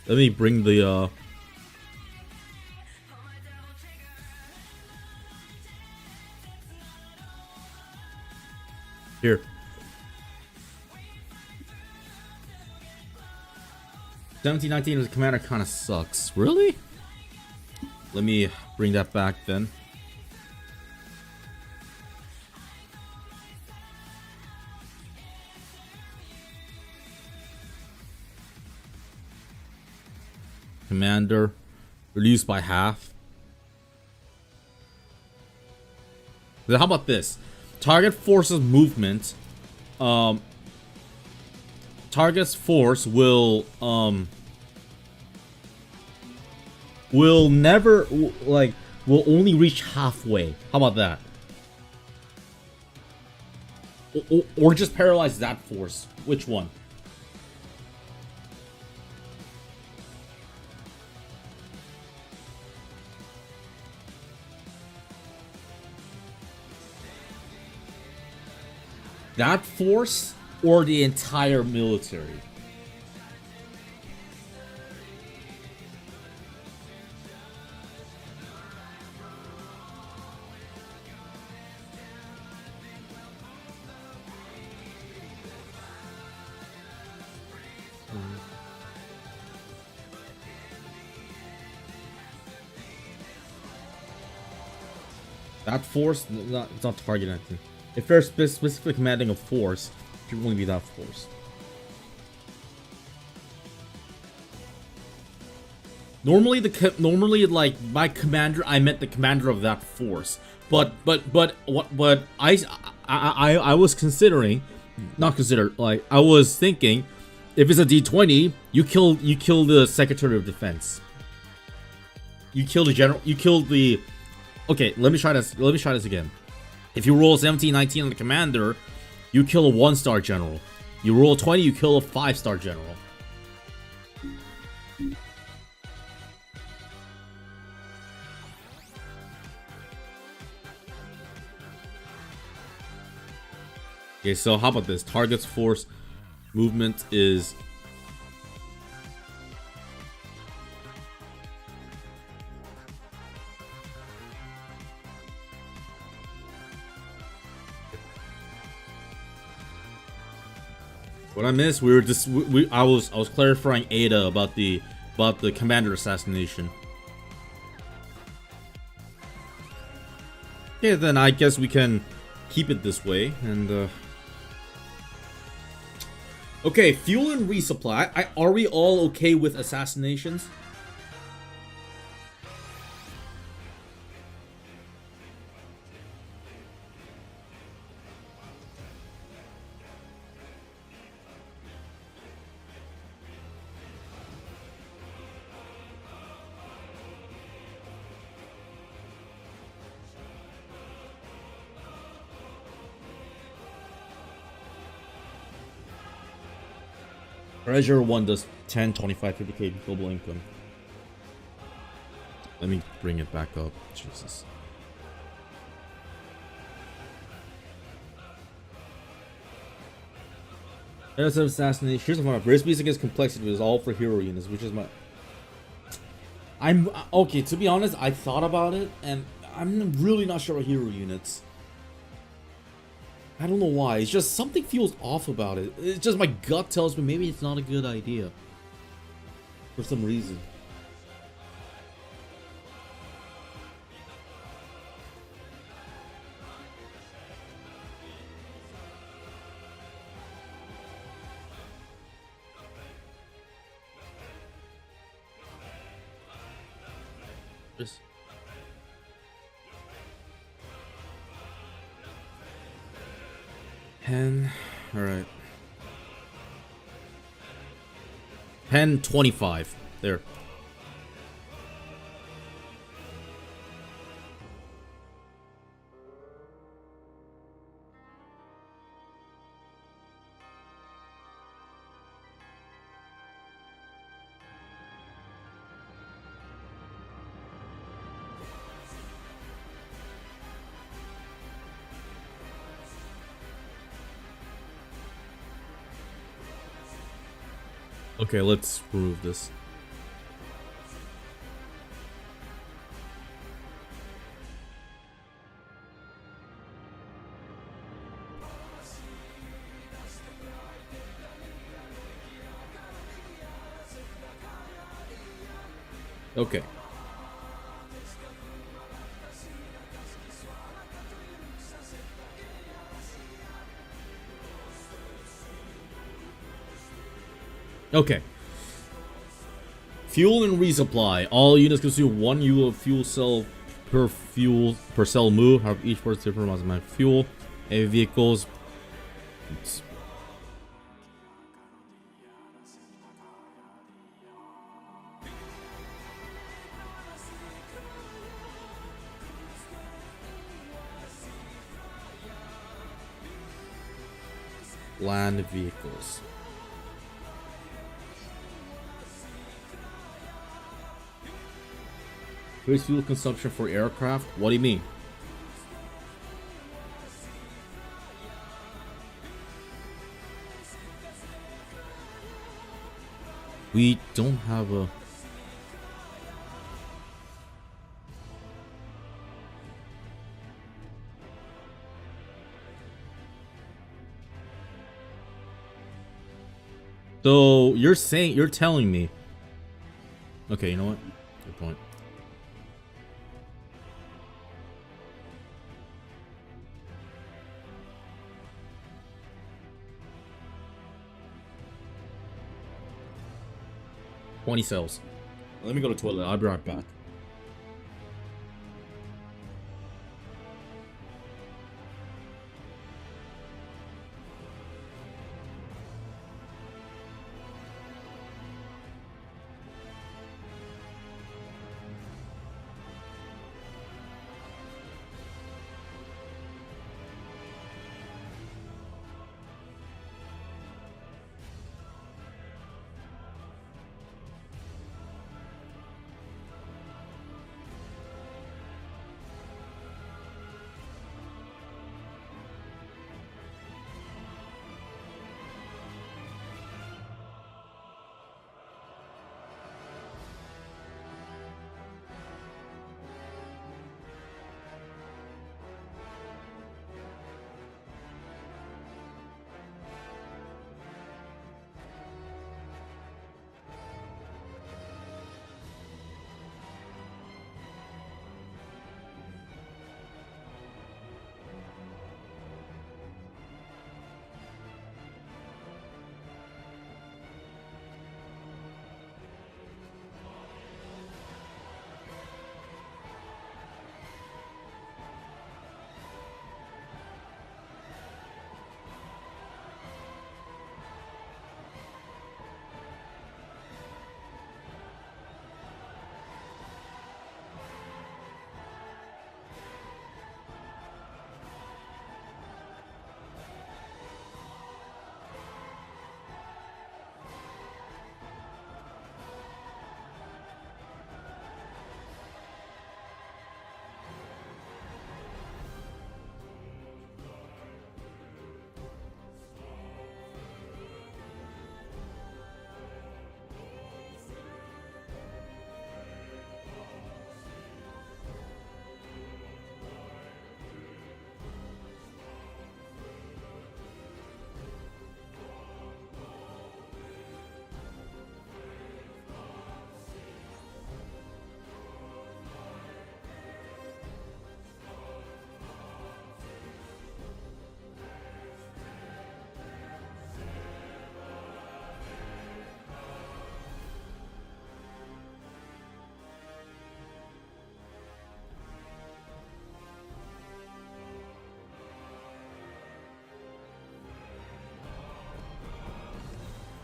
let me bring the here. 1719 as a commander kind of sucks. Really? Let me bring that back then. Commander reduced by half. Then how about this? Target force's movement. Target's force will never will only reach halfway. How about that? Or just paralyze that force. Which one? That force or the entire military? That force, it's not target anything. If they're specifically commanding a force, it should only be that force. Normally, like by commander, I meant the commander of that force. But I was considering, like I was thinking, if it's a D20, you kill the Secretary of Defense. You kill the general. You kill the. Okay, let me try this again. If you roll 17, 19 on the commander, you kill a 1-star general. You roll 20, you kill a 5-star general. Okay, so how about this? Target's force movement is... What I missed, we were just I was clarifying Ada about the commander assassination. Okay, then I guess we can keep it this way and okay, fuel and resupply. Are we all okay with assassinations? Treasure 1 does 10, 25, 50k global income. Let me bring it back up. Jesus. There's an assassination. Here's my Brisbee's against complexity is all for hero units, which is my... I'm okay, to be honest, I thought about it and I'm really not sure about hero units. I don't know why. It's just something feels off about it. It's just my gut tells me maybe it's not a good idea. For some reason. Just... Pen, alright. Pen 25. There. Okay, let's remove this. Okay. Okay. Fuel and resupply. All units consume 1 U of fuel cell per fuel per cell move. However, each force different amounts of fuel. Heavy vehicles. Oops. Land vehicles. Increase fuel consumption for aircraft? What do you mean? We don't have a... So, you're telling me... Okay, you know what? Good point. $20 cells. Let me go to the toilet. I'll be right back.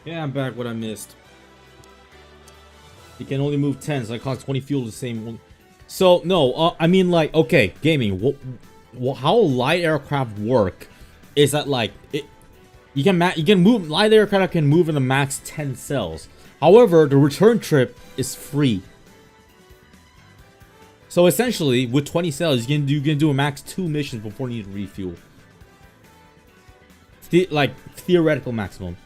Yeah, I'm back. What I missed. You can only move 10, so I cost 20 fuel the same one. So, no, I mean, like, okay, gaming. How light aircraft work is that, like, you can move, light aircraft can move in the max 10 cells. However, the return trip is free. So essentially, with 20 cells, you can do a max 2 missions before you need to refuel. Like, theoretical maximum.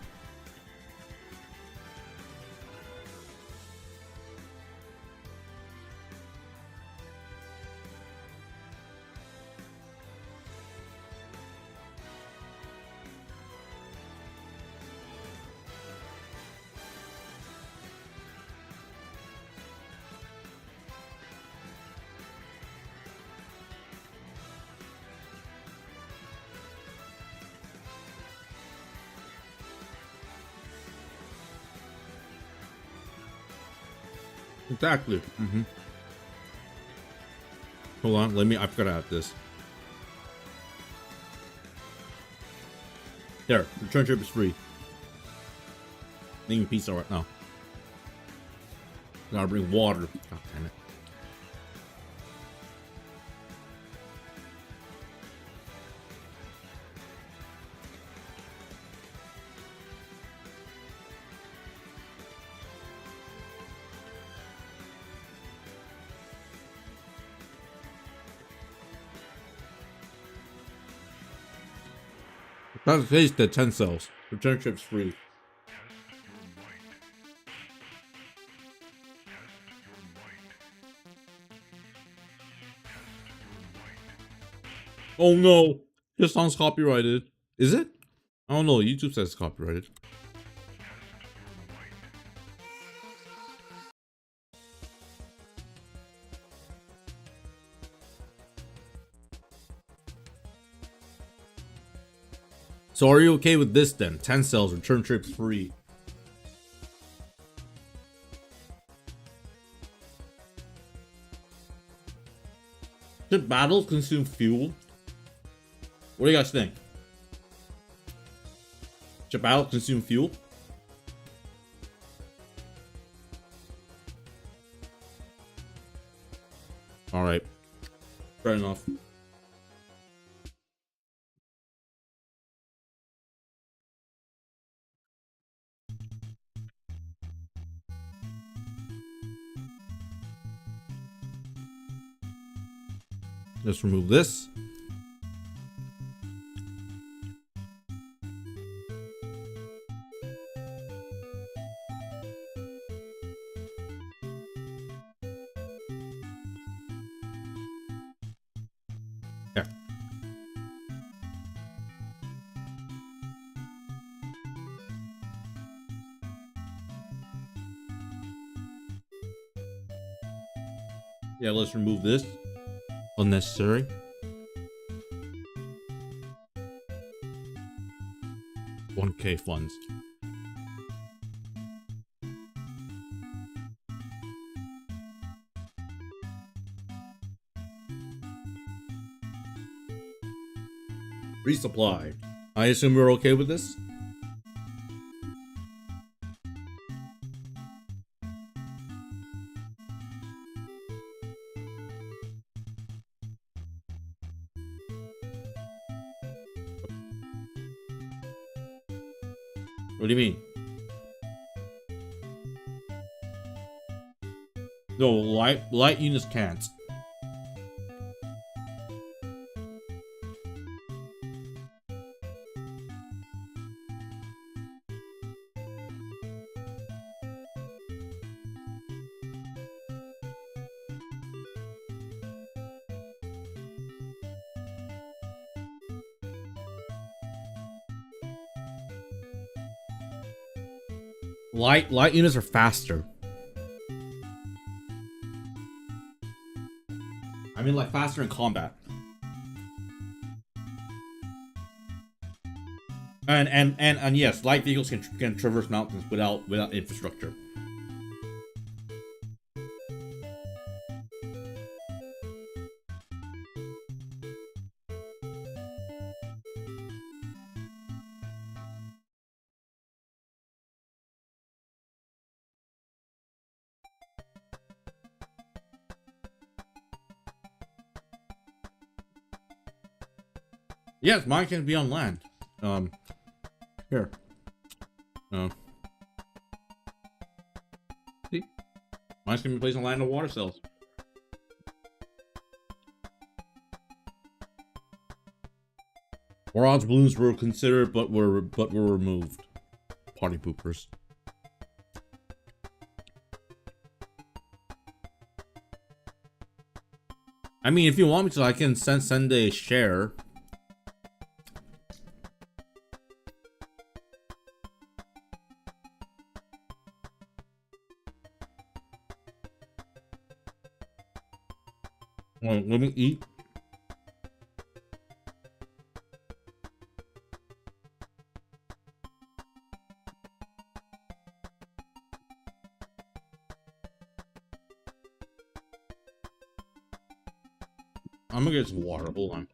Exactly. Hold on, let me. I forgot to add this. There, return trip is free. Need pizza right now. Gotta bring water. God damn it. That's taste the 10 cells. Return trips free. Oh no! This song's copyrighted. Is it? I don't know. YouTube says it's copyrighted. So are you okay with this then? 10 cells, return trips free. Should battles consume fuel? What do you guys think? Should battles consume fuel? Alright. Fair enough. Let's remove this. Yeah. Yeah, let's remove this. Unnecessary. $1K funds. Resupply. I assume we're okay with this? What do you mean? No, light units can't. Light units are faster. I mean, like faster in combat. And yes, light vehicles can traverse mountains without infrastructure. Yes, mine can be on land. Here. See? Mine can be placed on land or water cells. Warage balloons were considered, but were removed. Party poopers. I mean, if you want me to, I can send a share. Well, let me eat. I'm gonna get some water. Hold on.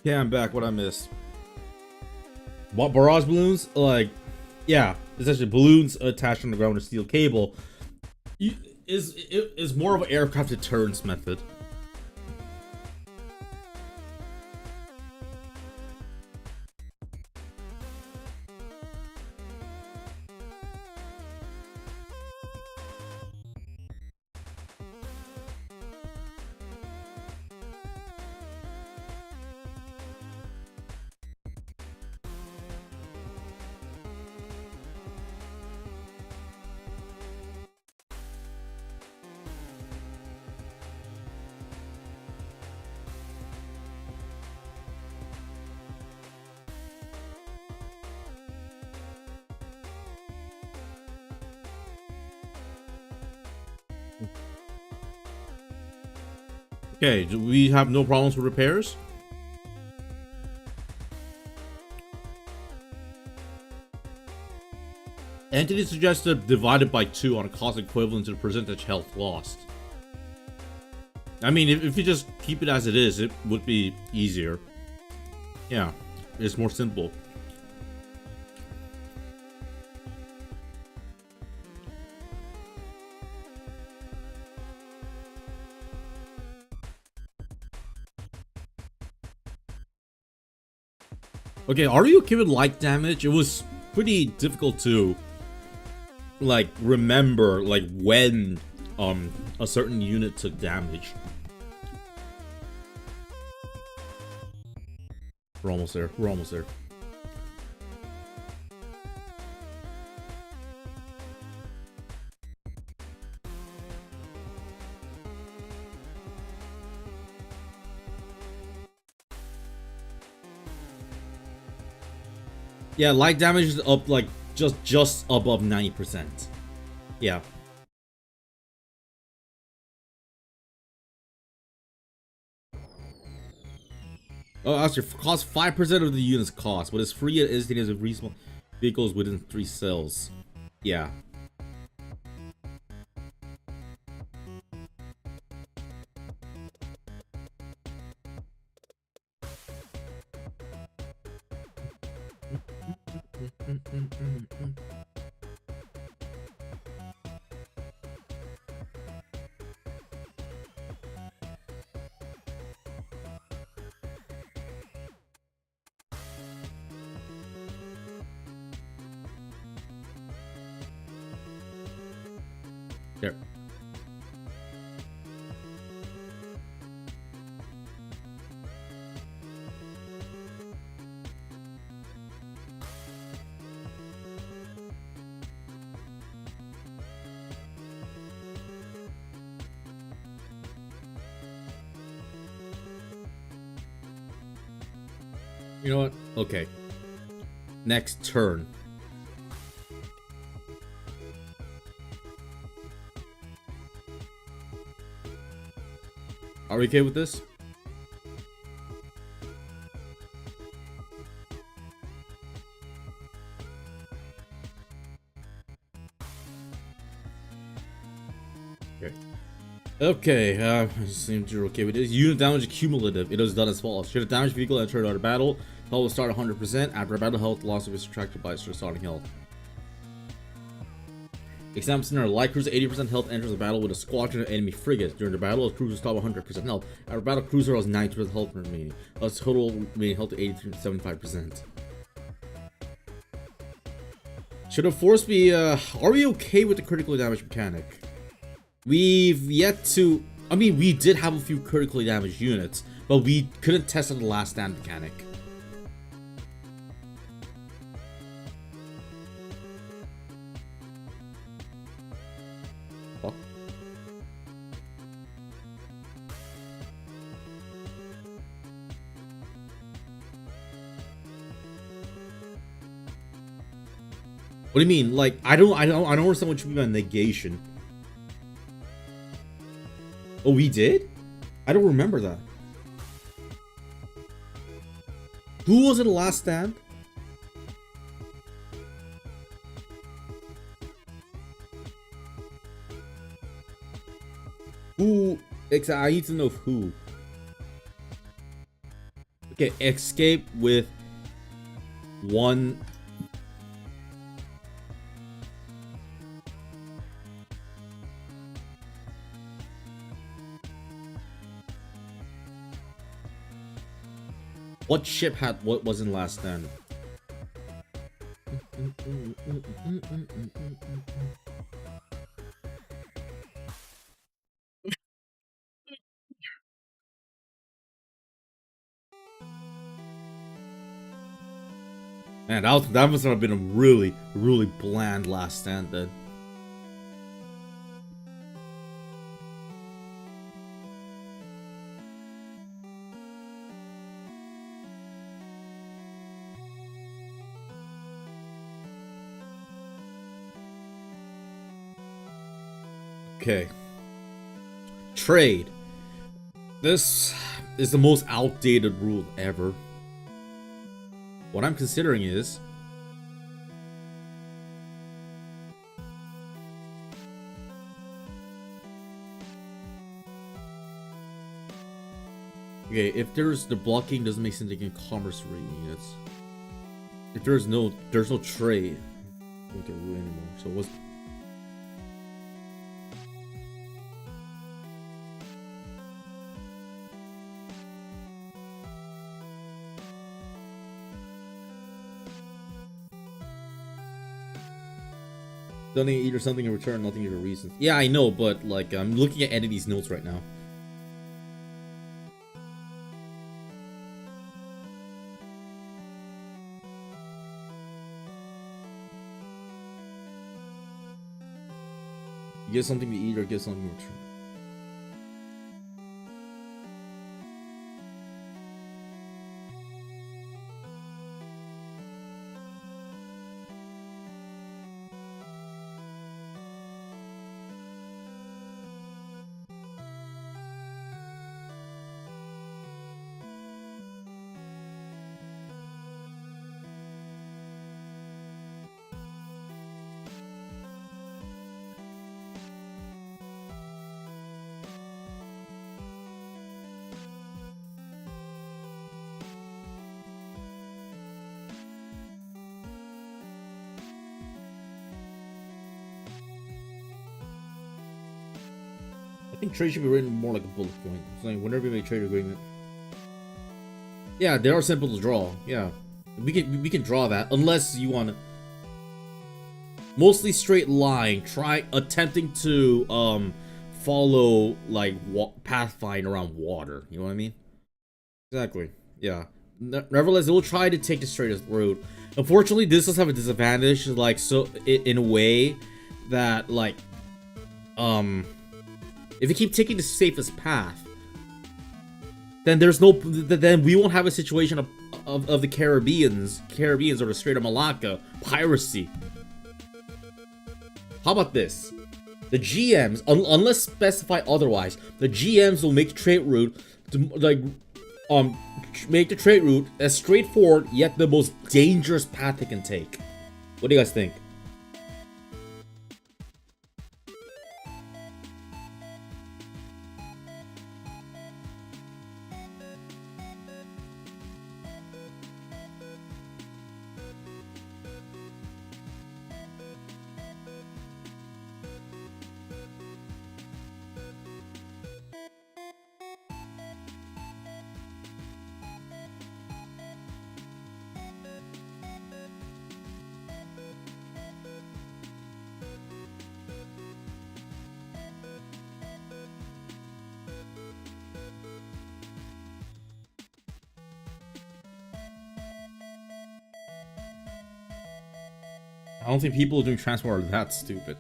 Yeah, I'm back. What I missed? What barrage balloons? Like, yeah, essentially balloons attached on the ground with a steel cable. Is more of an aircraft deterrence method. Okay, do we have no problems with repairs? Entity suggested divided by 2 on a cost equivalent to the percentage health lost. I mean, if you just keep it as it is, it would be easier. Yeah, it's more simple. Okay, are you okay with light damage? It was pretty difficult to like remember like when a certain unit took damage. We're almost there. We're almost there. Yeah, light damage is up like just above 90%. Yeah. Oh, actually, cost 5% of the unit's cost, but it's free at instantaneous with reasonable vehicles within 3 cells. Yeah. There. You know what? Okay. Next turn. Are we okay with this? Okay. Okay, seems you're okay with this. Unit damage cumulative. It is done as follows. Should a damaged vehicle enter another battle, health will start 100%. After a battle, health loss will be subtracted by its starting health. Example scenario: light cruiser 80% health enters a battle with a squadron of enemy frigates. During the battle, a cruiser stop 100% health. After a battle, cruiser has 90% health remaining. Thus, total remaining health to 83 to 75%. Should a force be, are we okay with the critical damage mechanic? We've yet to, I mean, we did have a few critically damaged units, but we couldn't test on the last stand mechanic. Huh? What do you mean? Like, I don't understand what you mean by negation. Oh, we did? I don't remember that. Who was in the last stand? Who? I need to know who. Okay, escape with one. What ship had what was in last stand? Man, that must have been a really bland last stand then. Okay. Trade. This is the most outdated rule ever. What I'm considering is okay, if there's the blocking doesn't make sense taking commerce rate units. If there's no trade with the rule anymore. So what's donate either something in return, nothing for reasons. Yeah, I know, but like I'm looking at entity's notes right now. You get something to eat or get something in return. I think trade should be written more like a bullet point. It's like whenever you make trade agreement. Yeah, they are simple to draw. Yeah, we can draw that unless you want to. Mostly straight line. Try attempting to follow like pathfind around water. You know what I mean? Exactly. Yeah. Nevertheless, it will try to take the straightest route. Unfortunately, this does have a disadvantage. Like so, in a way that like if you keep taking the safest path, then then we won't have a situation of the Caribbeans or the Strait of Malacca piracy. How about this? The GMs, unless specified otherwise, the GMs will make the trade route to, make the trade route as straightforward yet the most dangerous path they can take. What do you guys think? I don't think people doing transport are that stupid.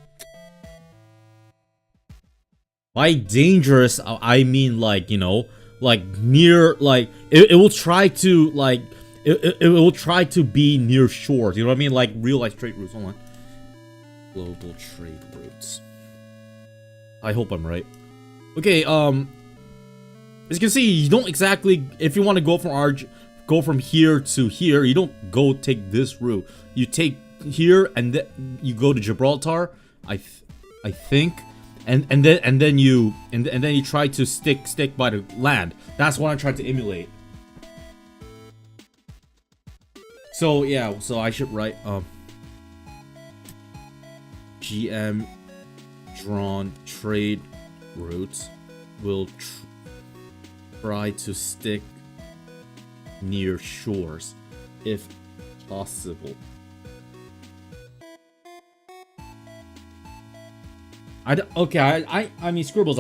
By dangerous, I mean like, you know, like near, like it will try to like it will try to be near shores. You know what I mean? Like real life trade routes. Hold on. Global trade routes. I hope I'm right. Okay. As you can see, you don't exactly, if you want to go from here to here, you don't go take this route. You take here and then you go to Gibraltar. I think. And then you try to stick by the land. That's what I'm trying to emulate. So yeah, so I should write GM drawn trade routes will try to stick near shores if possible. I mean scribbles.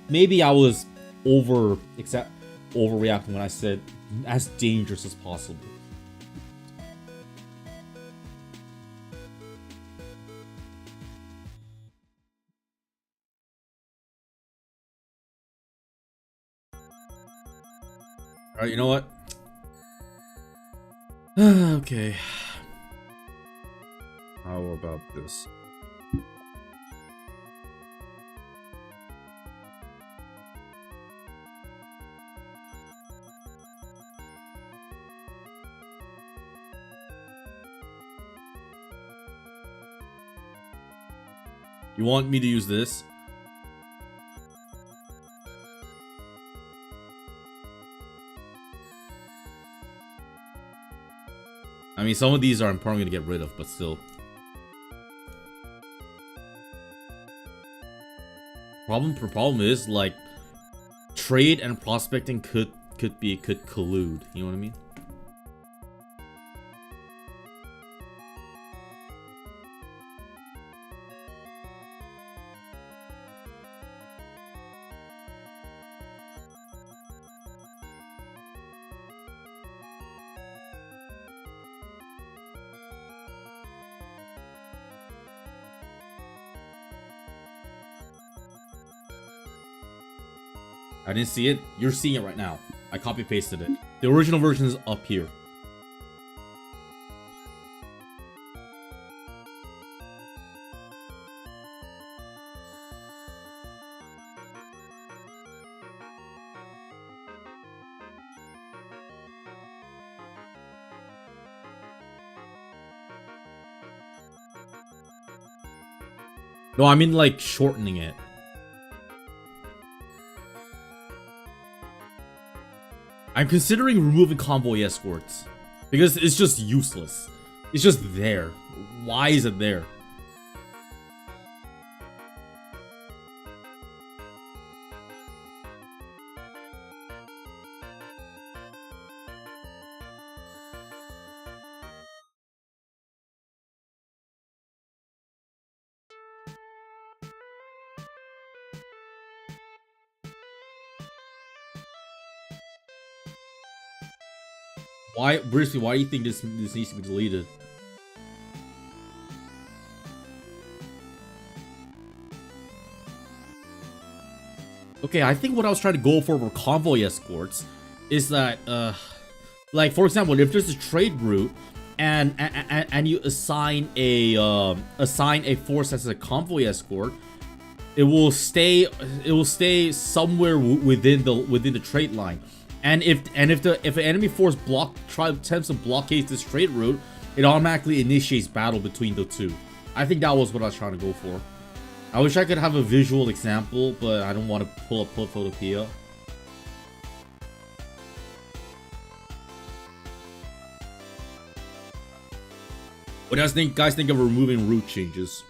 Maybe I was overreacting when I said as dangerous as possible. All right, you know what? Okay. How about this? You want me to use this? I mean, some of these are I'm probably gonna get rid of, but still. Problem is like trade and prospecting could collude. You know what I mean? I didn't see it. You're seeing it right now. I copy pasted it. The original version is up here. No, I mean like shortening it. I'm considering removing convoy escorts because it's just useless. It's just there. Why is it there? Why, Brisby, why do you think this needs to be deleted? Okay, I think what I was trying to go for convoy escorts is that, like for example, if there's a trade route and you assign a force as a convoy escort, it will stay somewhere within the trade line. And if an enemy force attempts to blockade this trade route, it automatically initiates battle between the two. I think that was what I was trying to go for. I wish I could have a visual example, but I don't want to pull up Photopia. What do you guys think of removing route changes?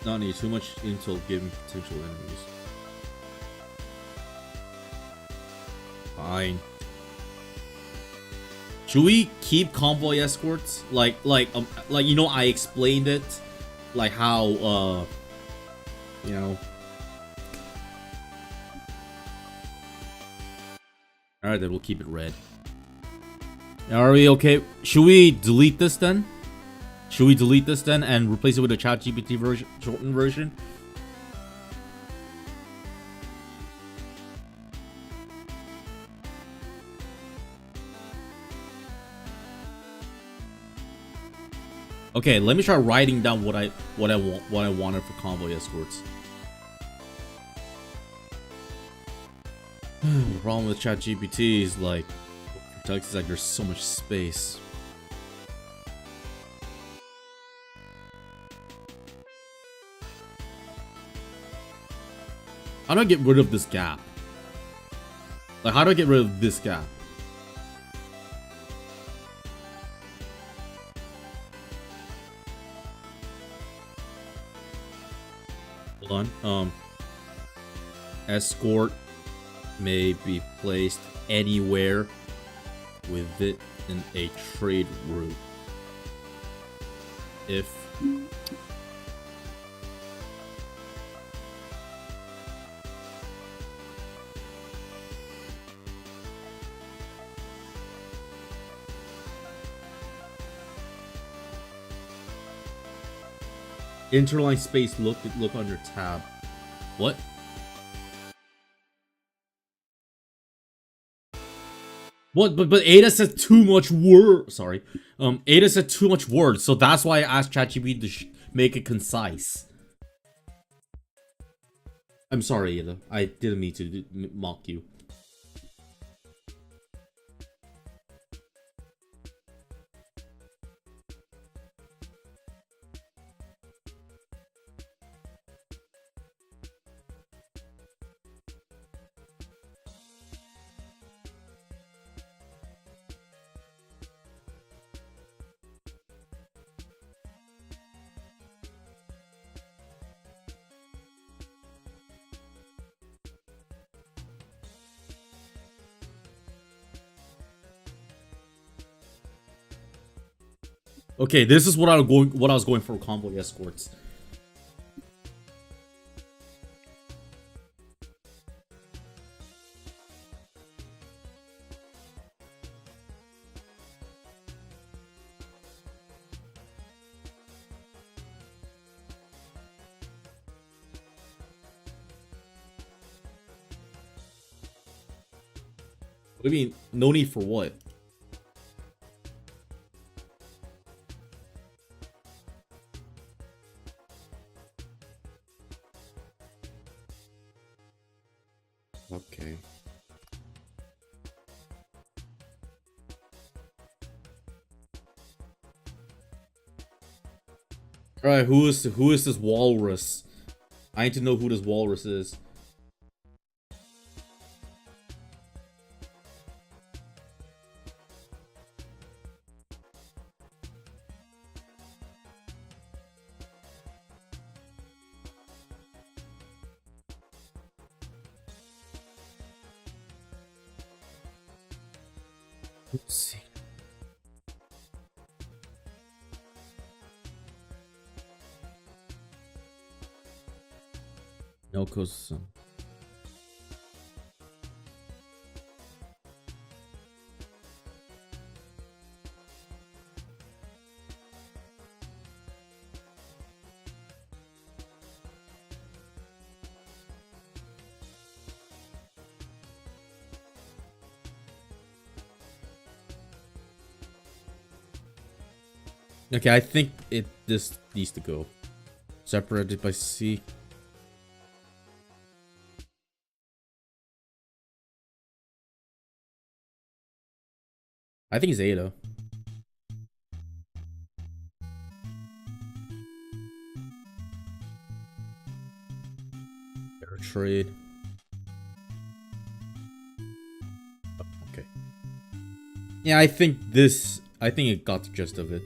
Not need too much intel given potential enemies. Fine. Should we keep convoy escorts? Like you know, I explained it, like how you know. All right, then we'll keep it red. Are we okay? Should we delete this then? Should we delete this then and replace it with a ChatGPT version, shortened version? Okay, let me try writing down what I wanted for convoy escorts. The problem with ChatGPT is like, it's like there's so much space. How do I get rid of this gap? Like, how do I get rid of this gap? Hold on. Escort may be placed anywhere within a trade route. If interline space, look under tab. What? What? But Ada said too much word. Sorry. Ada said too much words, so that's why I asked ChatGPT to make it concise. I'm sorry, Ada. I didn't mean to mock you. Okay, this is what I was going for convoy escorts. What do you mean, no need for what? Okay. Alright, who is this walrus? I need to know who this walrus is. Let's see. No, cause okay, I think this needs to go. Separated by C. I think it's Ada. Air trade. Oh, okay. Yeah, I think it got the gist of it.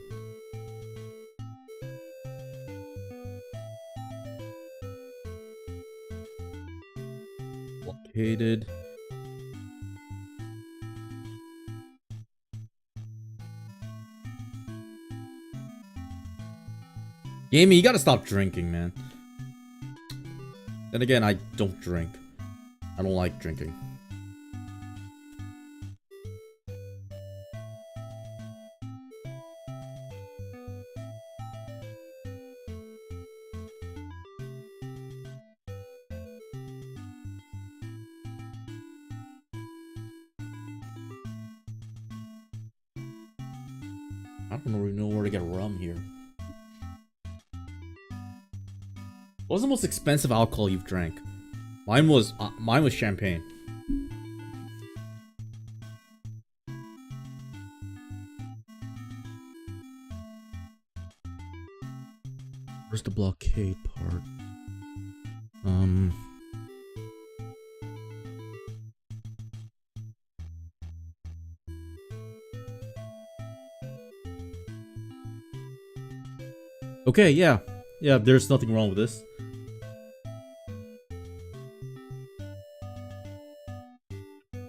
activated. Gamey, you gotta stop drinking, man. Then again, I don't drink. I don't like drinking. I don't really know where to get rum here. What's the most expensive alcohol you've drank? Mine was champagne. Where's the blockade part? Okay, yeah. Yeah, there's nothing wrong with this.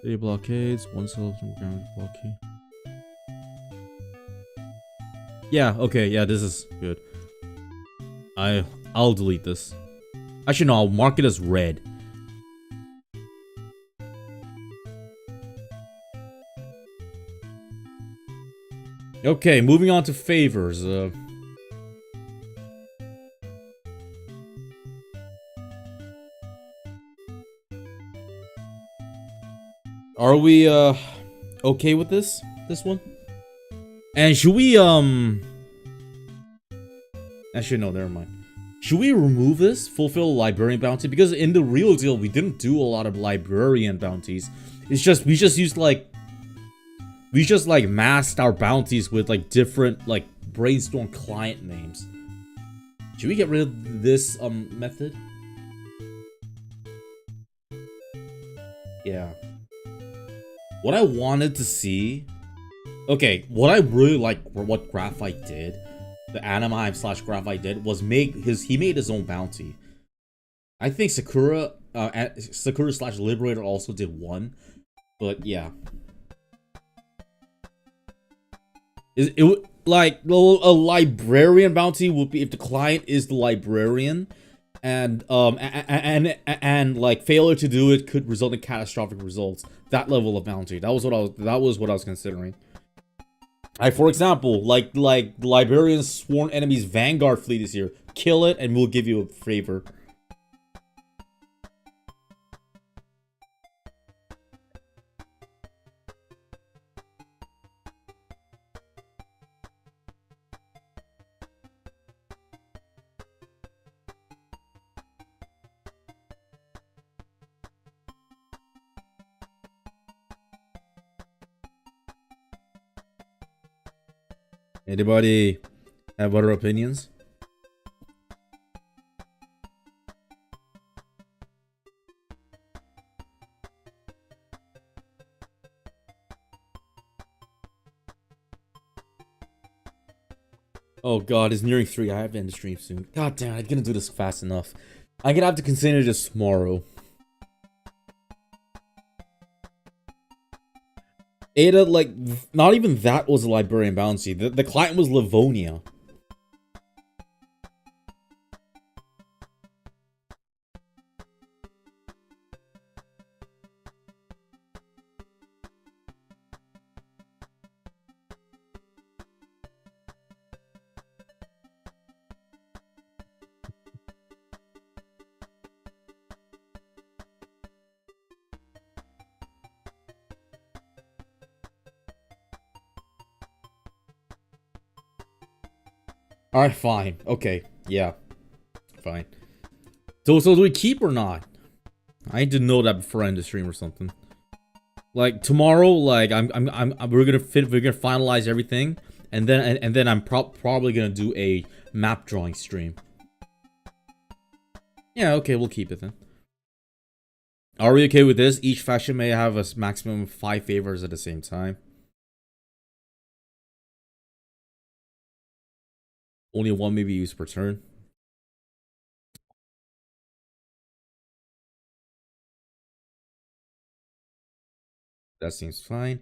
Three blockades, one selection ground blockade. Yeah, okay, yeah, this is good. I'll delete this. Actually, no, I'll mark it as red. Okay, moving on to favors. Are we okay with this one? And should we actually no, never mind. Should we remove this? Fulfill librarian bounty? Because in the real deal, we didn't do a lot of librarian bounties. It's just we just used like masked our bounties with like different like brainstorm client names. Should we get rid of this method? Yeah. What I wanted to see, okay, what I really like, what Graphite did, the Anime / Graphite did, was he made his own bounty. I think Sakura / Liberator also did one, but yeah. It like a librarian bounty would be if the client is the librarian, and like failure to do it could result in catastrophic results. That level of bounty. That was what I was considering. Like for example, like librarian's sworn enemy's vanguard fleet is here. Kill it, and we'll give you a favor. Anybody have other opinions? Oh god, it's nearing 3. I have to end the stream soon. God damn, I'm gonna do this fast enough. I'm gonna have to consider this tomorrow. Ada, like, not even that was a librarian bounty. The client was Livonia. Alright, fine. Okay, yeah. Fine. So do we keep or not? I need to know that before I end the stream or something. Like tomorrow, like we're gonna finalize everything, and then I'm probably gonna do a map drawing stream. Yeah, okay, we'll keep it then. Are we okay with this? Each faction may have a maximum of 5 favors at the same time. Only one may be used per turn. That seems fine.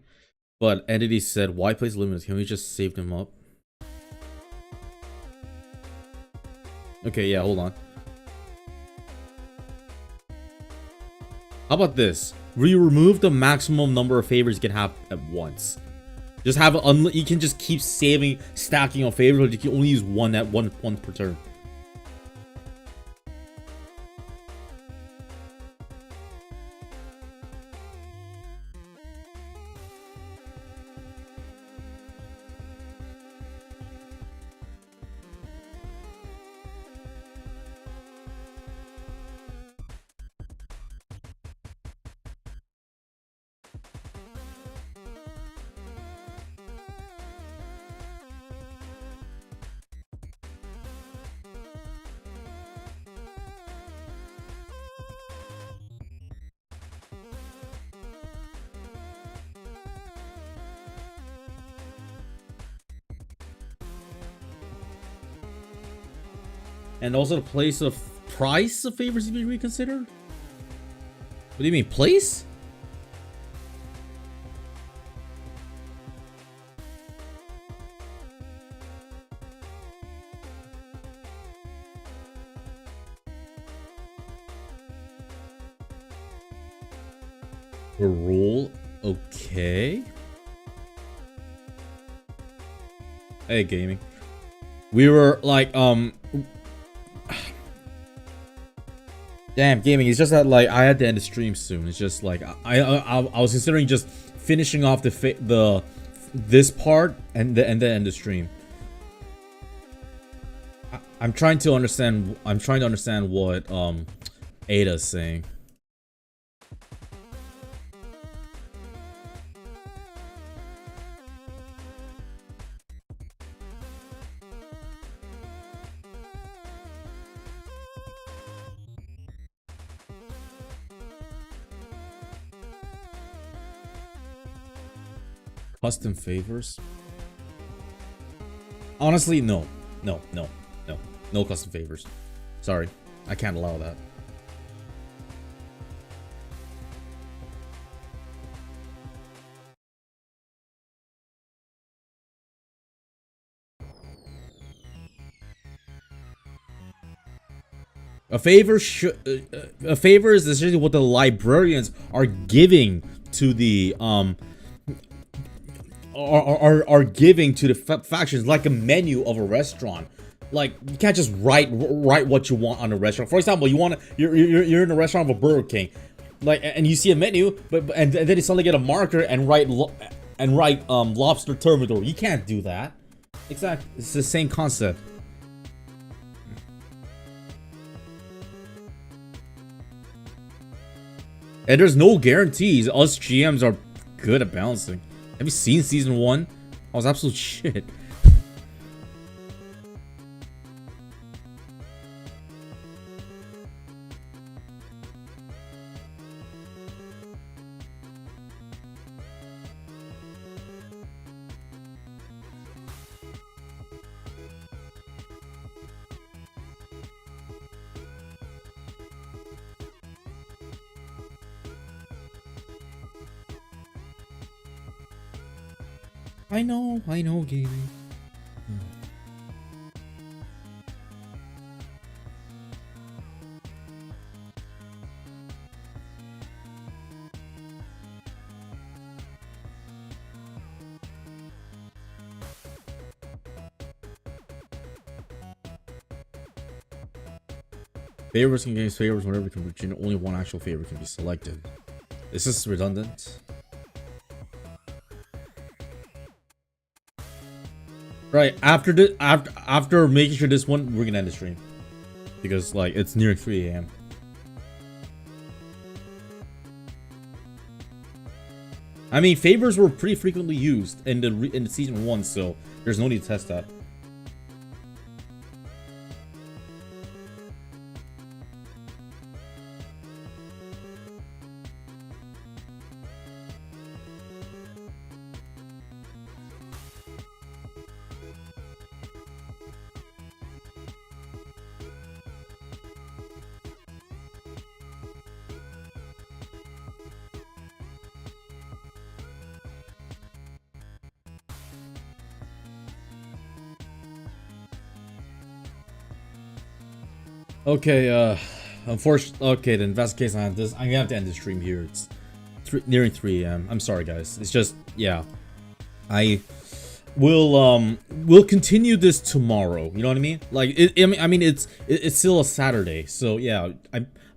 But Entity said, why place limits? Can we just save them up? Okay, yeah, hold on. How about this? We remove the maximum number of favors you can have at once. Just have you can just keep saving, stacking on favors, but you can only use one at one per turn. And also the place of price of favors to be reconsidered? What do you mean, place? A rule? Okay. Hey, gaming. We were like, damn, gaming. It's just that like I had to end the stream soon. It's just like I was considering just finishing off this part and then end the stream. I'm trying to understand. I'm trying to understand what Ada's saying. Custom favors? Honestly, no. No custom favors. Sorry. I can't allow that. A favor is essentially what the librarians are giving to the are giving to the factions, like a menu of a restaurant. Like, you can't just write what you want on a restaurant. For example, you're in a restaurant of a Burger King, like, and you see a menu, and then you suddenly get a marker and write lobster thermidor. You can't do that. Exactly, it's the same concept. And there's no guarantees. Us GMs are good at balancing. Have you seen season 1? I was absolute shit. I know, gaming. Favors can gain favors whenever it can reach, only one actual favor can be selected. Is this redundant? Right, after making sure this one, we're gonna end the stream. Because, like, it's nearing 3 AM. I mean, favors were pretty frequently used in the season 1, so there's no need to test that. Okay, unfortunately, okay, then if that's the case, I'm gonna have to end the stream here. It's nearing 3 a.m. I'm sorry, guys. It's just, yeah. I we'll continue this tomorrow. You know what I mean? Like, I mean, it's still a Saturday, so yeah.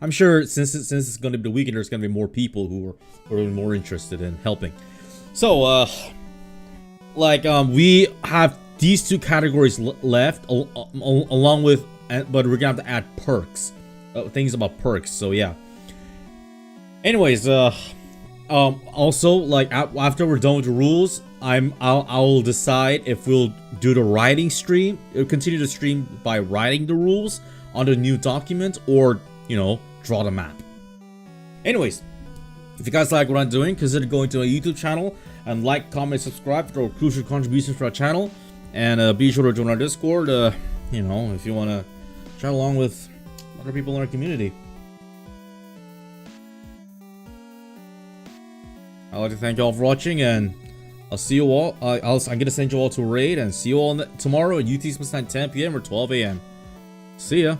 I'm sure since it's gonna be the weekend, there's gonna be more people who are more interested in helping. So, like, we have these 2 categories left, along with, but we're gonna have to add perks, things about perks. So yeah. Anyways, also, like, after we're done with the rules, I'll decide if we'll do the writing stream, continue to stream by writing the rules on the new document, or, you know, draw the map. Anyways, if you guys like what I'm doing, consider going to our YouTube channel and like, comment, subscribe for crucial contributions to our channel, and be sure to join our Discord. You know, if you want to chat along with other people in our community. I'd like to thank you all for watching, and I'll see you all. I'm gonna send you all to a raid, and see you all tomorrow at UT Time 10 p.m. or 12 a.m. See ya.